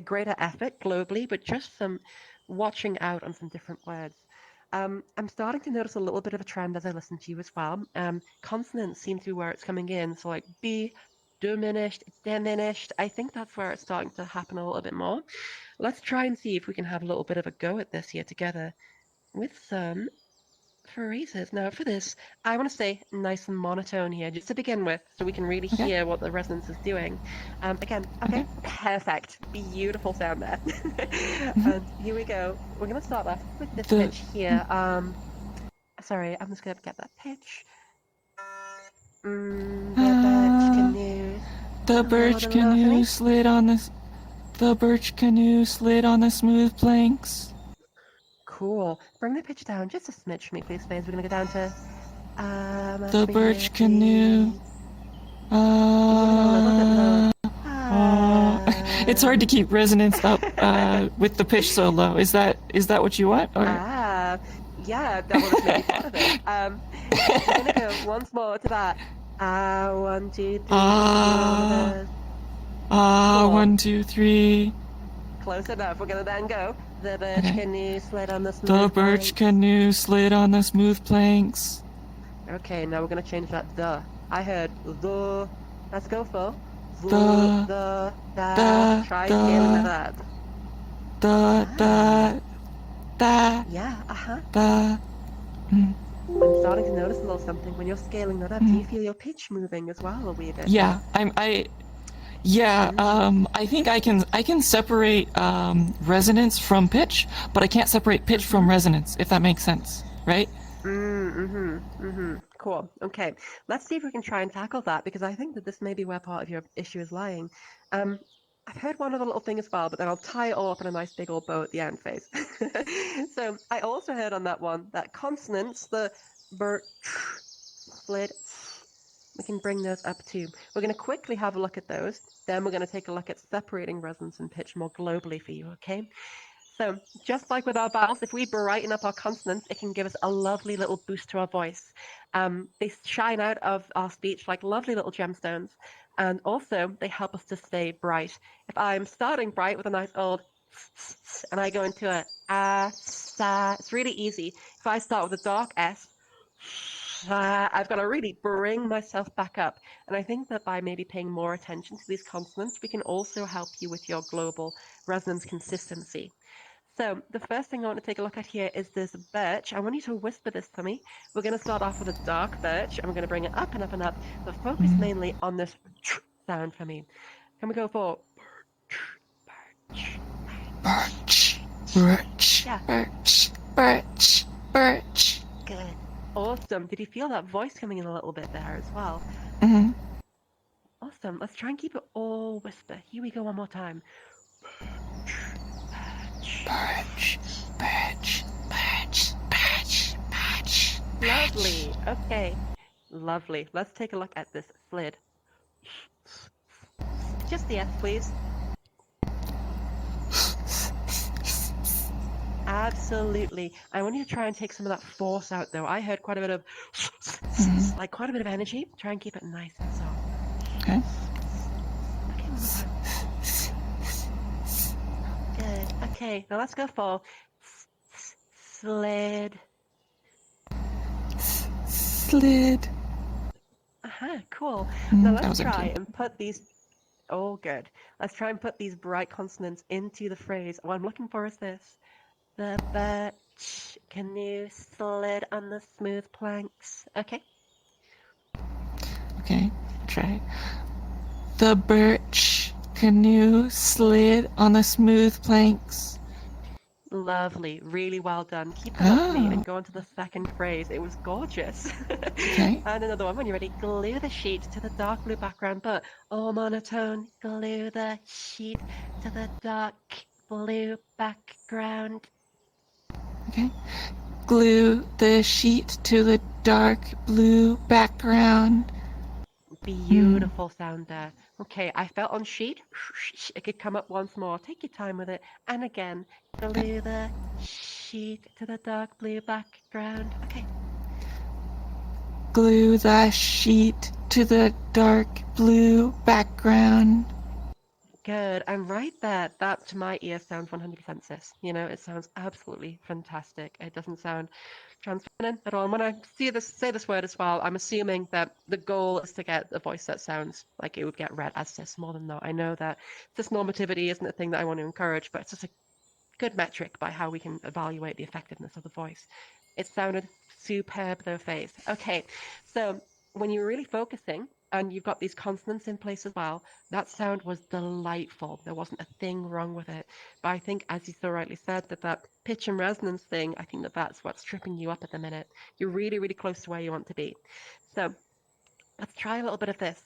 greater effort globally, but just some watching out on some different words. I'm starting to notice a little bit of a trend as I listen to you as well. Consonants seem to be where it's coming in. So like be diminished. I think that's where it's starting to happen a little bit more. Let's try and see if we can have a little bit of a go at this here together with some phrases. Now, for this, I want to stay nice and monotone here, just to begin with, so we can really Okay. hear what the resonance is doing. Again, okay, perfect. Beautiful sound there. And here we go. We're going to start off with this pitch here. Sorry, I'm just going to get that pitch. The birch canoe. The birch canoe slid on the smooth planks. Cool. Bring the pitch down just a smidge for me, please, Faze. We're going to go down to... The birch canoe. It's hard to keep resonance up with the pitch so low. Is that what you want? Or? Yeah, that was maybe part of it. We're gonna go once more to that. 1, 2, 3. Cool. 1, 2, 3. Close enough. We're gonna then go. The birch canoe slid on the smooth The birch canoe slid on the smooth planks. Okay, now we're gonna change that the. I heard the. Let's go for The. Try scaling that up. Yeah, I'm starting to notice a little something when you're scaling that up. Do you feel your pitch moving as well a wee bit? Yeah, I think I can separate resonance from pitch, but I can't separate pitch from resonance, if that makes sense, right? Cool. Okay, let's see if we can try and tackle that, because I think that this may be where part of your issue is lying. I've heard one other little thing as well, but then I'll tie it all up in a nice big old bow at the end, Phase. So I also heard on that one that consonants, the birch, slid, we can bring those up too. We're going to quickly have a look at those. Then we're going to take a look at separating resonance and pitch more globally for you, okay? So just like with our vowels, if we brighten up our consonants, it can give us a lovely little boost to our voice. They shine out of our speech like lovely little gemstones. And also, they help us to stay bright. If I'm starting bright with a nice old and I go into a sa, it's really easy. If I start with a dark S, I've got to really bring myself back up. And I think that by maybe paying more attention to these consonants, we can also help you with your global resonance consistency. So the first thing I want to take a look at here is this birch. I want you to whisper this to me. We're going to start off with a dark birch, and we're going to bring it up and up and up, but focus mainly on this sound for me. Can we go for birch, birch, Birch, yeah, birch, birch, birch. good. Awesome. Did you feel that voice coming in a little bit there as well? Mm-hmm. Awesome. Let's try and keep it all whisper. Here we go one more time. Birch, birch, birch, birch, birch. Lovely. Okay. Lovely. Let's take a look at this slid. Just the S, please. Absolutely. I want you to try and take some of that force out, though. I heard quite a bit of, like quite a bit of energy. Try and keep it nice and soft. Okay. Okay, one more time. Good. Okay, now let's go for slid. Slid. Cool. Now That let's was try empty. and put these. Oh, good. Let's try and put these bright consonants into the phrase. What I'm looking for is this. The birch canoe slid on the smooth planks. Okay. Okay, try. The birch canoe slid on the smooth planks. Lovely. Really well done. Keep that up for me Oh. and go on to the second phrase. It was gorgeous. Okay. And another one when you're ready. Glue the sheet to the dark blue background, but all monotone. Glue the sheet to the dark blue background. Okay. Glue the sheet to the dark blue background. Beautiful sound there. Okay, I felt on sheet. It could come up once more. Take your time with it. And again, glue the sheet to the dark blue background. Okay. Glue the sheet to the dark blue background. Good. And right there, that to my ear sounds 100% cis. You know, it sounds absolutely fantastic. It doesn't sound transparent at all. And when I say this word as well, I'm assuming that the goal is to get a voice that sounds like it would get read as cis more than not. I know that cis normativity isn't a thing that I want to encourage, but it's just a good metric by how we can evaluate the effectiveness of the voice. It sounded superb though, Faith. Okay, so when you're really focusing and you've got these consonants in place as well, that sound was delightful. There wasn't a thing wrong with it. But I think, as you so rightly said, that pitch and resonance thing, I think that's what's tripping you up at the minute. You're really, really close to where you want to be. So let's try a little bit of this.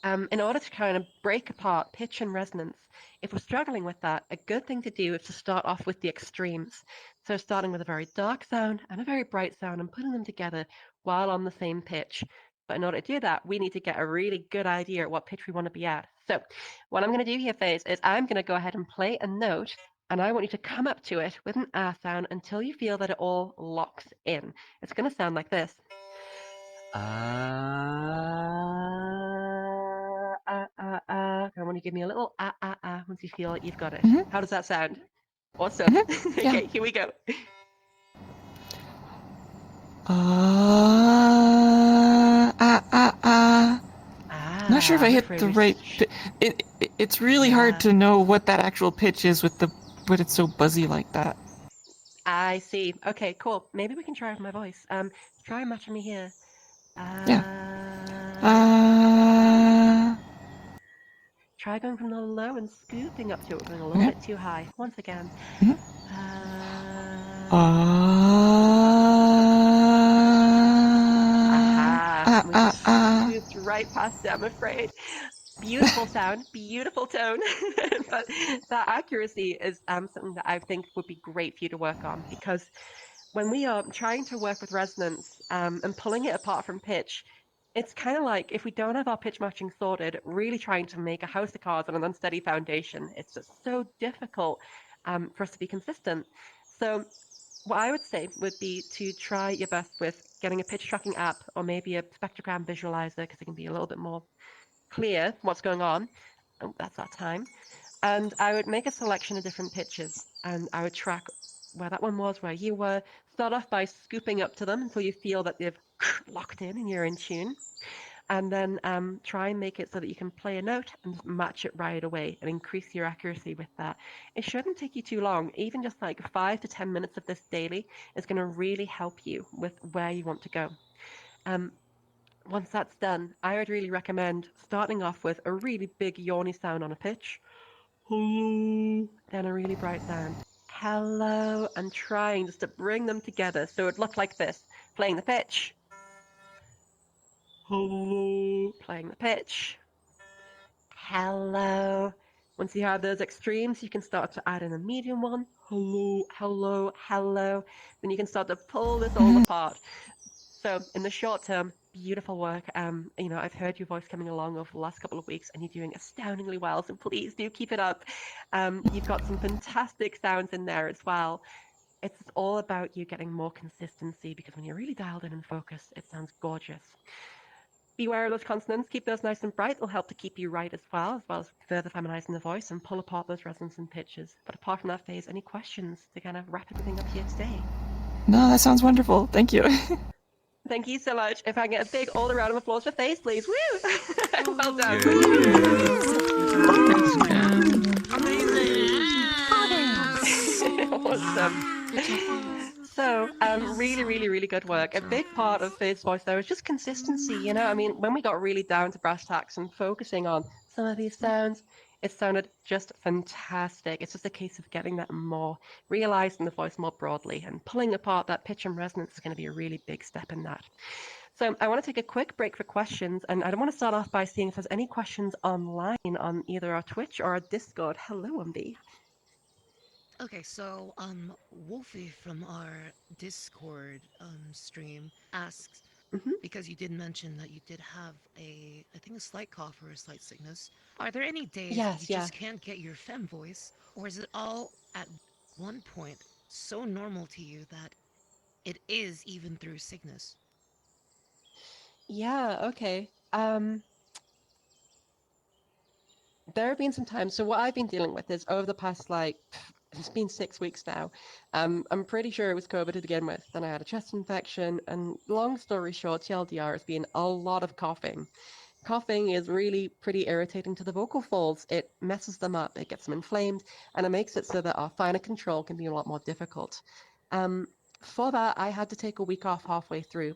In order to kind of break apart pitch and resonance, if we're struggling with that, a good thing to do is to start off with the extremes. So starting with a very dark sound and a very bright sound and putting them together while on the same pitch. But in order to do that, we need to get a really good idea at what pitch we want to be at. So what I'm going to do here, Faze, is I'm going to go ahead and play a note, and I want you to come up to it with an R sound until you feel that it all locks in. It's going to sound like this. I want to give me a little once you feel it, you've got it. Mhm. How does that sound? Awesome. Yeah. Okay, here we go. Not sure if I I'm hit afraid the we right. sh- It's really Yeah. hard to know what that actual pitch is with when it's so buzzy like that. I see. Okay, cool. Maybe we can try with my voice. Try matching me here. Yeah. Try going from the low and scooping up to it, going a little Okay. bit too high. Once again. Mhm. We just scooped right past it, I'm afraid. Beautiful sound, beautiful tone. But that accuracy is something that I think would be great for you to work on, because when we are trying to work with resonance and pulling it apart from pitch, it's kind of like if we don't have our pitch matching sorted, really trying to make a house of cards on an unsteady foundation. It's just so difficult for us to be consistent. So what I would say would be to try your best with getting a pitch tracking app or maybe a spectrogram visualizer, because it can be a little bit more clear what's going on. Oh, that's our time. And I would make a selection of different pitches and I would track where that one was, where you were. Start off by scooping up to them until you feel that they've locked in and you're in tune. And then try and make it so that you can play a note and match it right away and increase your accuracy with that. It shouldn't take you too long. Even just like 5 to 10 minutes of this daily is going to really help you with where you want to go. Um, Once that's done, I would really recommend starting off with a really big yawny sound on a pitch. Hello. Then a really bright sound. Hello. And trying just to bring them together so it looked like this. Playing the pitch. Hello. Playing the pitch. Hello. Once you have those extremes, you can start to add in a medium one. Hello, hello, hello. Then you can start to pull this all apart. So in the short term, beautiful work. I've heard your voice coming along over the last couple of weeks, and you're doing astoundingly well. So please do keep it up. You've got some fantastic sounds in there as well. It's all about you getting more consistency because when you're really dialed in and focused, it sounds gorgeous. Beware of those consonants. Keep those nice and bright. It'll help to keep you right as well as further feminizing the voice and pull apart those resonance and pitches. But apart from that phase, any questions to kind of wrap everything up here today? No, that sounds wonderful. Thank you. Thank you so much. If I can get a big older round of applause for Faith, please. Woo! Well done. Awesome. So, really, really, really good work. A big part of Faith's voice, though, is just consistency. I mean, when we got really down to brass tacks and focusing on some of these sounds, it sounded just fantastic. It's just a case of getting that more, realizing the voice more broadly, and pulling apart that pitch and resonance is going to be a really big step in that. So I want to take a quick break for questions, and I want to start off by seeing if there's any questions online on either our Twitch or our Discord. Hello, MD. Okay, so Wolfie from our Discord stream asks, Mhm. because you did mention that you did have I think a slight cough or a slight sickness. Are there any days you Yes, yeah. just can't get your fem voice, or is it all at one point so normal to you that it is even through sickness? Yeah, okay. There have been some times. So what I've been dealing with is over the past it's been 6 weeks now. I'm pretty sure it was COVID to begin with. Then I had a chest infection, and long story short, TLDR has been a lot of coughing. Coughing is really pretty irritating to the vocal folds. It messes them up, it gets them inflamed, and it makes it so that our finer control can be a lot more difficult. For that, I had to take a week off halfway through,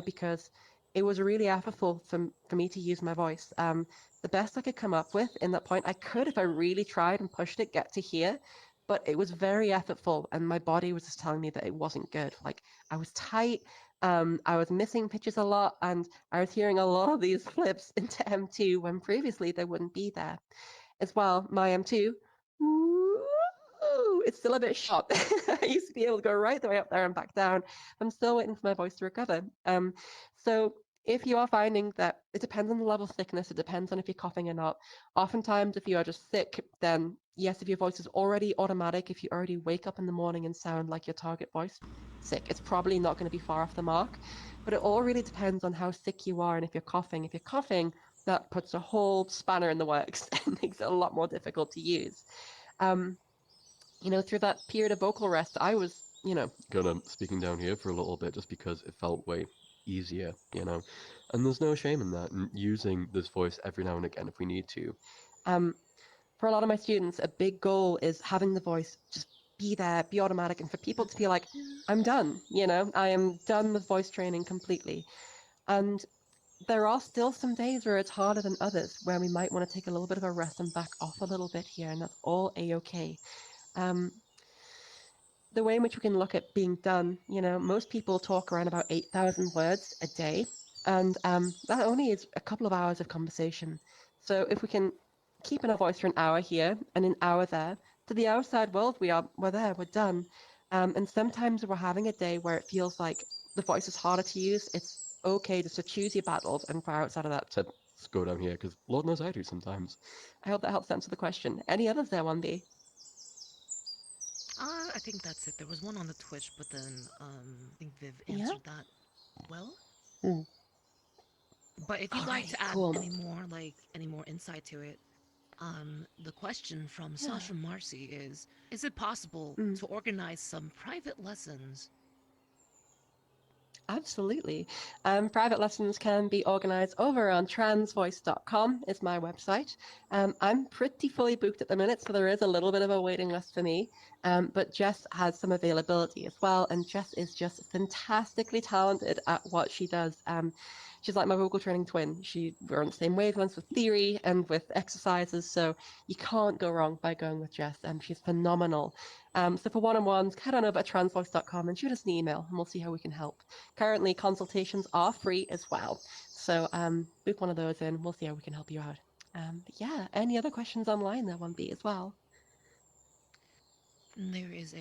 because it was really effortful for me to use my voice. The best I could come up with in that point, I could, if I really tried and pushed it, get to here, but it was very effortful, and my body was just telling me that it wasn't good. Like, I was tight, I was missing pitches a lot, and I was hearing a lot of these flips into M2 when previously they wouldn't be there. As well, my M2, it's still a bit short. I used to be able to go right the way up there and back down. I'm still waiting for my voice to recover. So if you are finding that it depends on the level of sickness, it depends on if you're coughing or not. Oftentimes, if you are just sick, then yes, if your voice is already automatic, if you already wake up in the morning and sound like your target voice, sick, it's probably not going to be far off the mark. But it all really depends on how sick you are and if you're coughing. If you're coughing, that puts a whole spanner in the works and makes it a lot more difficult to use. Through that period of vocal rest, I was, kind of speaking down here for a little bit just because it felt way easier, and there's no shame in that, and using this voice every now and again if we need to. For a lot of my students, a big goal is having the voice just be there, be automatic, and for people to feel like, I'm done, I am done with voice training completely. And there are still some days where it's harder than others, where we might want to take a little bit of a rest and back off a little bit here, and that's all a-okay. The way in which we can look at being done, most people talk around about 8,000 words a day, and that only is a couple of hours of conversation. So if we can keep in our voice for an hour here and an hour there, to the outside world, we're there, we're done. And sometimes we're having a day where it feels like the voice is harder to use. It's okay just to choose your battles and fire outside of that. To go down here, because Lord knows I do sometimes. I hope that helps answer the question. Any others there, 1B? I think that's it. There was one on the Twitch, but then I think Viv answered that well. But if you'd like to add cool. any more insight to it, The question from Yeah. Sasha Marcy is it possible to organize some private lessons? Absolutely. Private lessons can be organized over on transvoice.com is my website. I'm pretty fully booked at the minute, so there is a little bit of a waiting list for me. But Jess has some availability as well, and Jess is just fantastically talented at what she does. She's like my vocal training twin. We're on the same wavelengths with theory and with exercises, so you can't go wrong by going with Jess, and she's phenomenal. So for one-on-ones, head on over to transvoice.com and shoot us an email, and we'll see how we can help. Currently, consultations are free as well. So book one of those in. We'll see how we can help you out. Yeah, any other questions online there, 1B as well? There is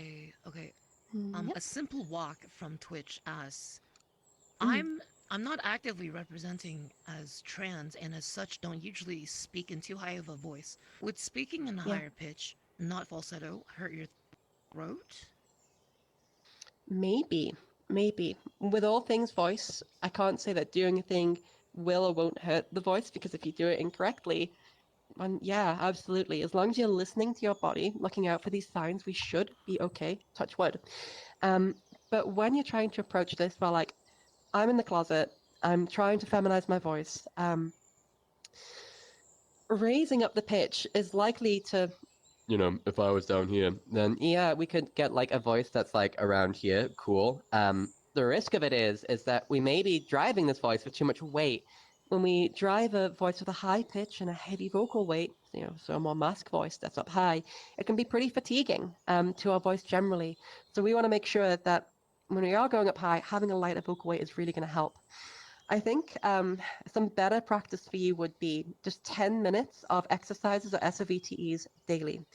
okay. Yep. A simple walk from Twitch asks, Mm. I'm not actively representing as trans and as such don't usually speak in too high of a voice. Would speaking in a Yeah. higher pitch, not falsetto, hurt your throat? Maybe. With all things voice, I can't say that doing a thing will or won't hurt the voice because if you do it incorrectly, yeah, absolutely. As long as you're listening to your body, looking out for these signs, we should be okay. Touch wood. But when you're trying to approach this, well, like I'm in the closet, I'm trying to feminize my voice. Raising up the pitch is likely to, if I was down here, then yeah, we could get like a voice that's like around here. Cool. The risk of it is that we may be driving this voice with too much weight. When we drive a voice with a high pitch and a heavy vocal weight, so a more mask voice that's up high, it can be pretty fatiguing to our voice generally. So we want to make sure that when we are going up high, having a lighter vocal weight is really going to help. I think some better practice for you would be just 10 minutes of exercises or SOVTEs daily.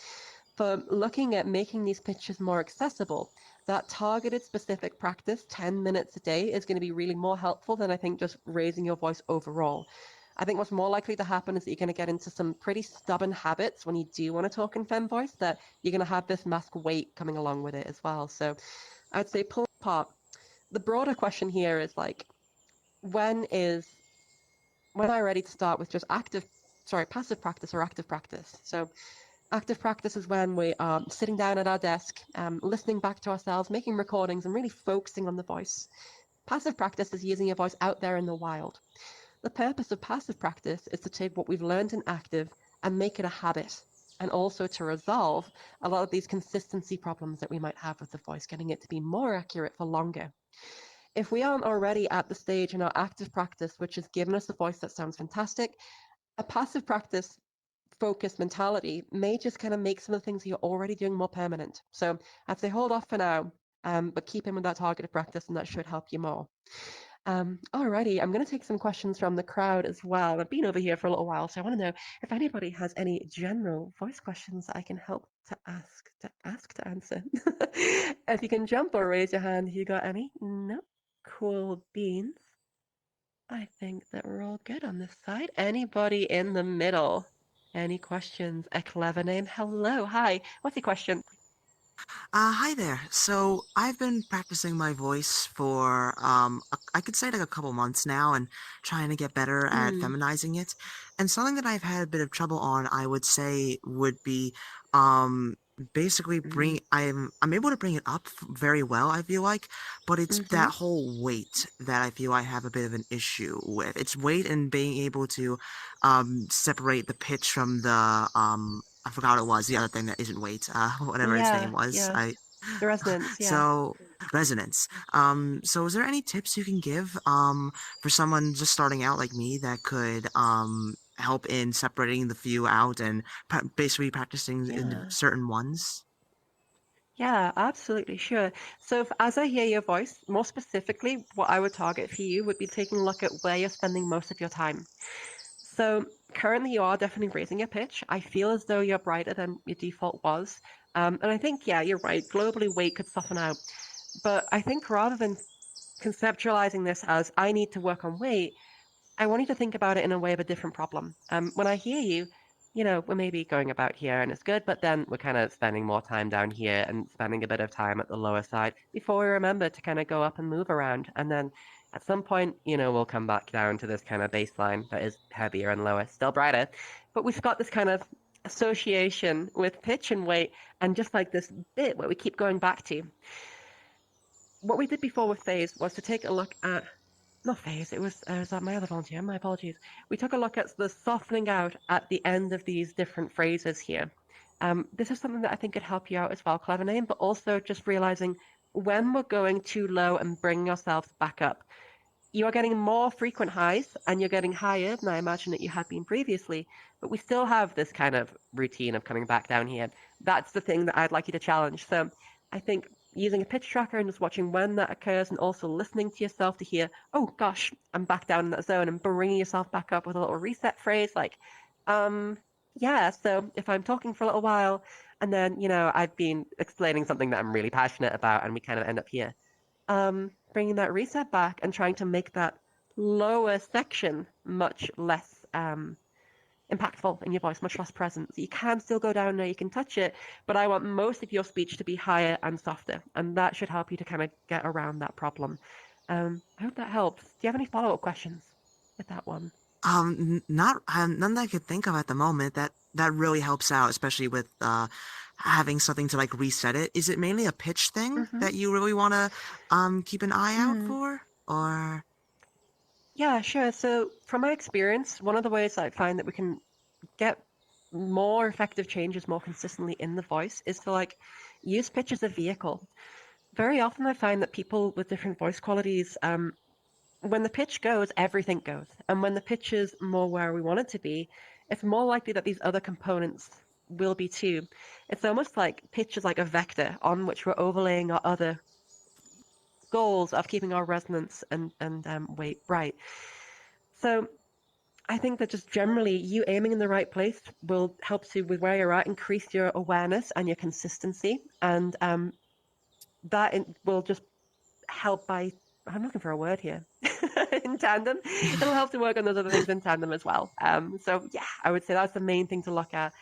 For looking at making these pitches more accessible, that targeted specific practice, 10 minutes a day, is going to be really more helpful than I think just raising your voice overall. I think what's more likely to happen is that you're going to get into some pretty stubborn habits when you do want to talk in femme voice, that you're going to have this mask weight coming along with it as well. So I'd say pull apart. The broader question here is like, when am I ready to start with just passive practice or active practice? So active practice is when we are sitting down at our desk, listening back to ourselves, making recordings, and really focusing on the voice. Passive practice is using your voice out there in the wild. The purpose of passive practice is to take what we've learned in active and make it a habit, and also to resolve a lot of these consistency problems that we might have with the voice, getting it to be more accurate for longer. If we aren't already at the stage in our active practice, which has given us a voice that sounds fantastic, a passive practice focused mentality may just kind of make some of the things that you're already doing more permanent. So I'd say hold off for now, but keep in with that targeted practice, and that should help you more. Alrighty, I'm going to take some questions from the crowd as well. I've been over here for a little while, so I want to know if anybody has any general voice questions that I can help to answer. If you can jump or raise your hand, you got any? No? Cool beans. I think that we're all good on this side. Anybody in the middle? Any questions? A clever name. Hello. Hi. What's your question? Hi there. So I've been practicing my voice for I could say like a couple months now and trying to get better at Mm, feminizing it. And something that I've had a bit of trouble on, I would say, would be um basically mm, I'm able to bring it up very well, I feel like, but it's mm-hmm. that whole weight that I feel I have a bit of an issue with. It's weight and being able to separate the pitch from the I forgot what it was, the other thing that isn't weight, whatever its Yeah, name was. yeah. I The resonance, yeah. so resonance. So is there any tips you can give for someone just starting out like me that could help in separating the few out and basically practicing in Yeah. certain ones? Yeah, absolutely, sure. So as I hear your voice, more specifically, what I would target for you would be taking a look at where you're spending most of your time. So currently you are definitely raising your pitch. I feel as though you're brighter than your default was. And I think, yeah, you're right. Globally, weight could soften out. But I think rather than conceptualizing this as I need to work on weight, I want you to think about it in a way of a different problem. When I hear you, we're maybe going about here and it's good, but then we're kind of spending more time down here and spending a bit of time at the lower side before we remember to kind of go up and move around. And then at some point, we'll come back down to this kind of baseline that is heavier and lower, still brighter, but we've got this kind of association with pitch and weight, and just like this bit where we keep going back to. What we did before with phase was to take a look at, not phase, it was my other volunteer, my apologies. We took a look at the softening out at the end of these different phrases here. This is something that I think could help you out as well, Clever Name, but also just realizing when we're going too low and bringing ourselves back up. You are getting more frequent highs and you're getting higher than I imagine that you had been previously, but we still have this kind of routine of coming back down here. That's the thing that I'd like you to challenge. So I think using a pitch tracker and just watching when that occurs and also listening to yourself to hear, oh gosh, I'm back down in that zone, and bringing yourself back up with a little reset phrase like, yeah, so if I'm talking for a little while and then, I've been explaining something that I'm really passionate about and we kind of end up here, bringing that reset back and trying to make that lower section much less impactful in your voice, much less present. So you can still go down there, you can touch it, but I want most of your speech to be higher and softer, and that should help you to kind of get around that problem. I hope that helps. Do you have any follow-up questions with that one? Not none that I could think of at the moment. That really helps out, especially with having something to like reset it. Is it mainly a pitch thing Mm-hmm. that you really want to keep an eye out for, or? Yeah, sure. So from my experience, one of the ways I find that we can get more effective changes more consistently in the voice is to like use pitch as a vehicle. Very often I find that people with different voice qualities, when the pitch goes, everything goes. And when the pitch is more where we want it to be, it's more likely that these other components will be too. It's almost like pitch is like a vector on which we're overlaying our other goals of keeping our resonance and weight right. So I think that just generally you aiming in the right place will help to, with where you're at, increase your awareness and your consistency. And that will just help by, I'm looking for a word here, in tandem. It'll help to work on those other things in tandem as well. So yeah, I would say that's the main thing to look at.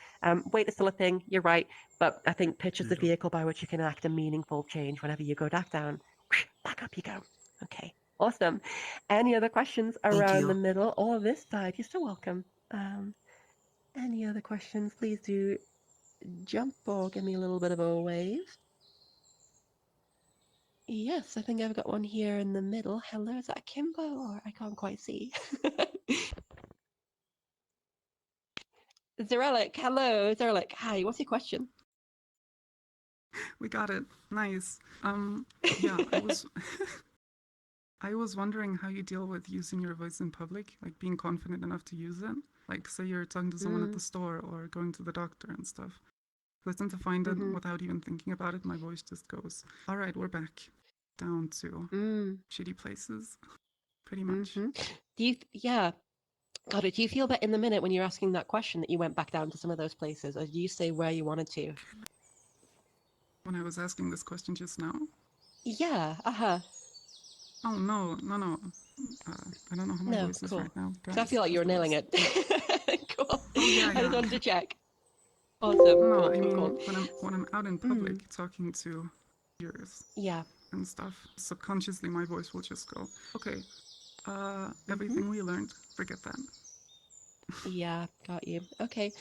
Weight is still a thing, you're right, but I think pitch is the vehicle by which you can enact a meaningful change whenever you go back down. Back up you go. Okay, awesome. Any other questions Thank around the you. middle or this side? You're still welcome. Any other questions? Please do jump or give me a little bit of a wave. Yes, I think I've got one here in the middle. Hello, is that Kimbo? Or I can't quite see. Zerelic, hello, Zerelic. Hi, what's your question? We got it. Nice. Yeah, I was wondering how you deal with using your voice in public, like being confident enough to use it. Like, say you're talking to someone at the store or going to the doctor and stuff. I tend to find it without even thinking about it, my voice just goes, all right, we're back down to shitty places, pretty much. Do you, yeah, got it. Do you feel that in the minute when you're asking that question that you went back down to some of those places, or do you say where you wanted to? When I was asking this question just now? Yeah, Oh, no. I don't know how my No, voice is cool. right now, guys. Because I feel like you were nailing it. Cool. Oh, yeah. I just wanted to check. Awesome. No, Cool, I mean, cool. when I'm out in public talking to peers Yeah. and stuff, subconsciously my voice will just go, okay, everything we learned, forget that. Yeah, got you. Okay.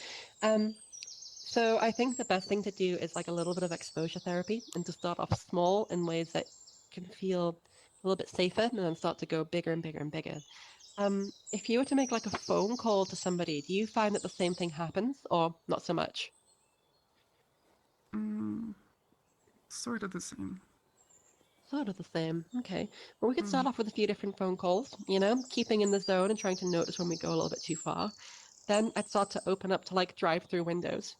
So I think the best thing to do is like a little bit of exposure therapy and to start off small in ways that can feel a little bit safer and then start to go bigger and bigger and bigger. If you were to make like a phone call to somebody, do you find that the same thing happens or not so much? Sort of the same. Sort of the same. Okay. Well, we could start off with a few different phone calls, keeping in the zone and trying to notice when we go a little bit too far. Then I'd start to open up to like drive-through windows.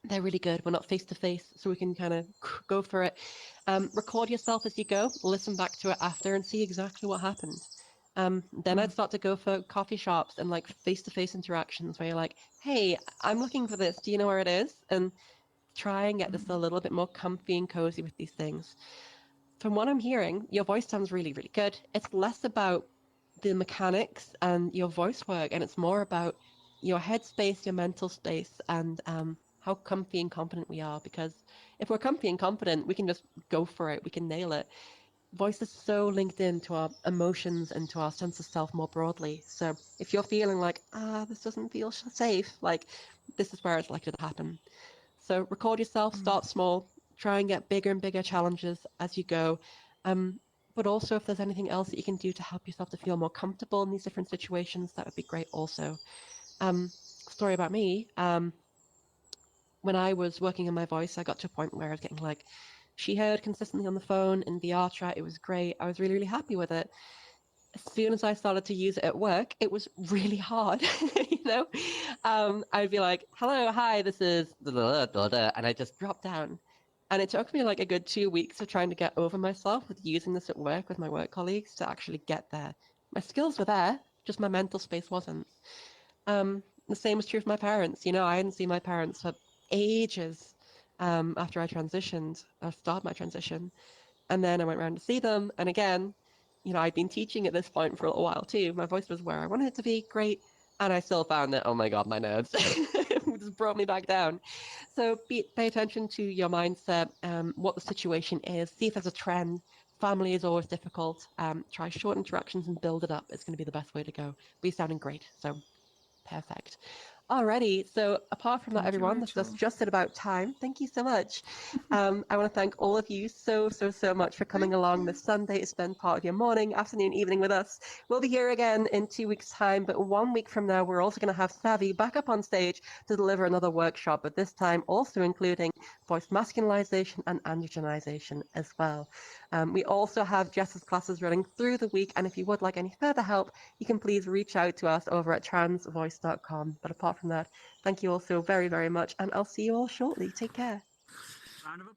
They're really good. We're not face to face, so we can kind of go for it. Record yourself as you go, listen back to it after, and see exactly what happened. Then I'd start to go for coffee shops and like face to face interactions where you're like, hey, I'm looking for this. Do you know where it is? And try and get this a little bit more comfy and cozy with these things. From what I'm hearing, your voice sounds really, really good. It's less about the mechanics and your voice work, and it's more about your headspace, your mental space, and how comfy and confident we are. Because if we're comfy and confident, we can just go for it. We can nail it. Voice is so linked into our emotions and to our sense of self more broadly. So if you're feeling like, this doesn't feel safe, like this is where it's likely to happen. So record yourself, start small, try and get bigger and bigger challenges as you go. But also, if there's anything else that you can do to help yourself to feel more comfortable in these different situations, that would be great also. Story about me. When I was working on my voice, I got to a point where I was getting like she heard consistently on the phone in VR chat. It was great. I was really, really happy with it. As soon as I started to use it at work, it was really hard. I'd be like, "Hello, hi, this is," and I just dropped down. And it took me like a good 2 weeks of trying to get over myself with using this at work with my work colleagues to actually get there. My skills were there, just my mental space wasn't. The same was true for my parents. I hadn't seen my parents for ages after I transitioned, or started my transition. And then I went around to see them. And again, I'd been teaching at this point for a little while too. My voice was where I wanted it to be, great. And I still found that, oh my God, my nerves just brought me back down. So pay attention to your mindset, what the situation is, see if there's a trend. Family is always difficult. Try short interactions and build it up. It's going to be the best way to go. But you're sounding great. So perfect. Alrighty, so apart from that, Thank you, everyone, that's Rachel. just at about time. Thank you so much. I want to thank all of you so much for coming along this Sunday to spend part of your morning, afternoon, evening with us. We'll be here again in 2 weeks' time, but 1 week from now, we're also going to have Savvy back up on stage to deliver another workshop, but this time also including voice masculinization and androgenization as well. We also have Jess's classes running through the week, and if you would like any further help, you can please reach out to us over at transvoice.com. But apart from that, thank you all so very, very much, and I'll see you all shortly. Take care. Round of applause.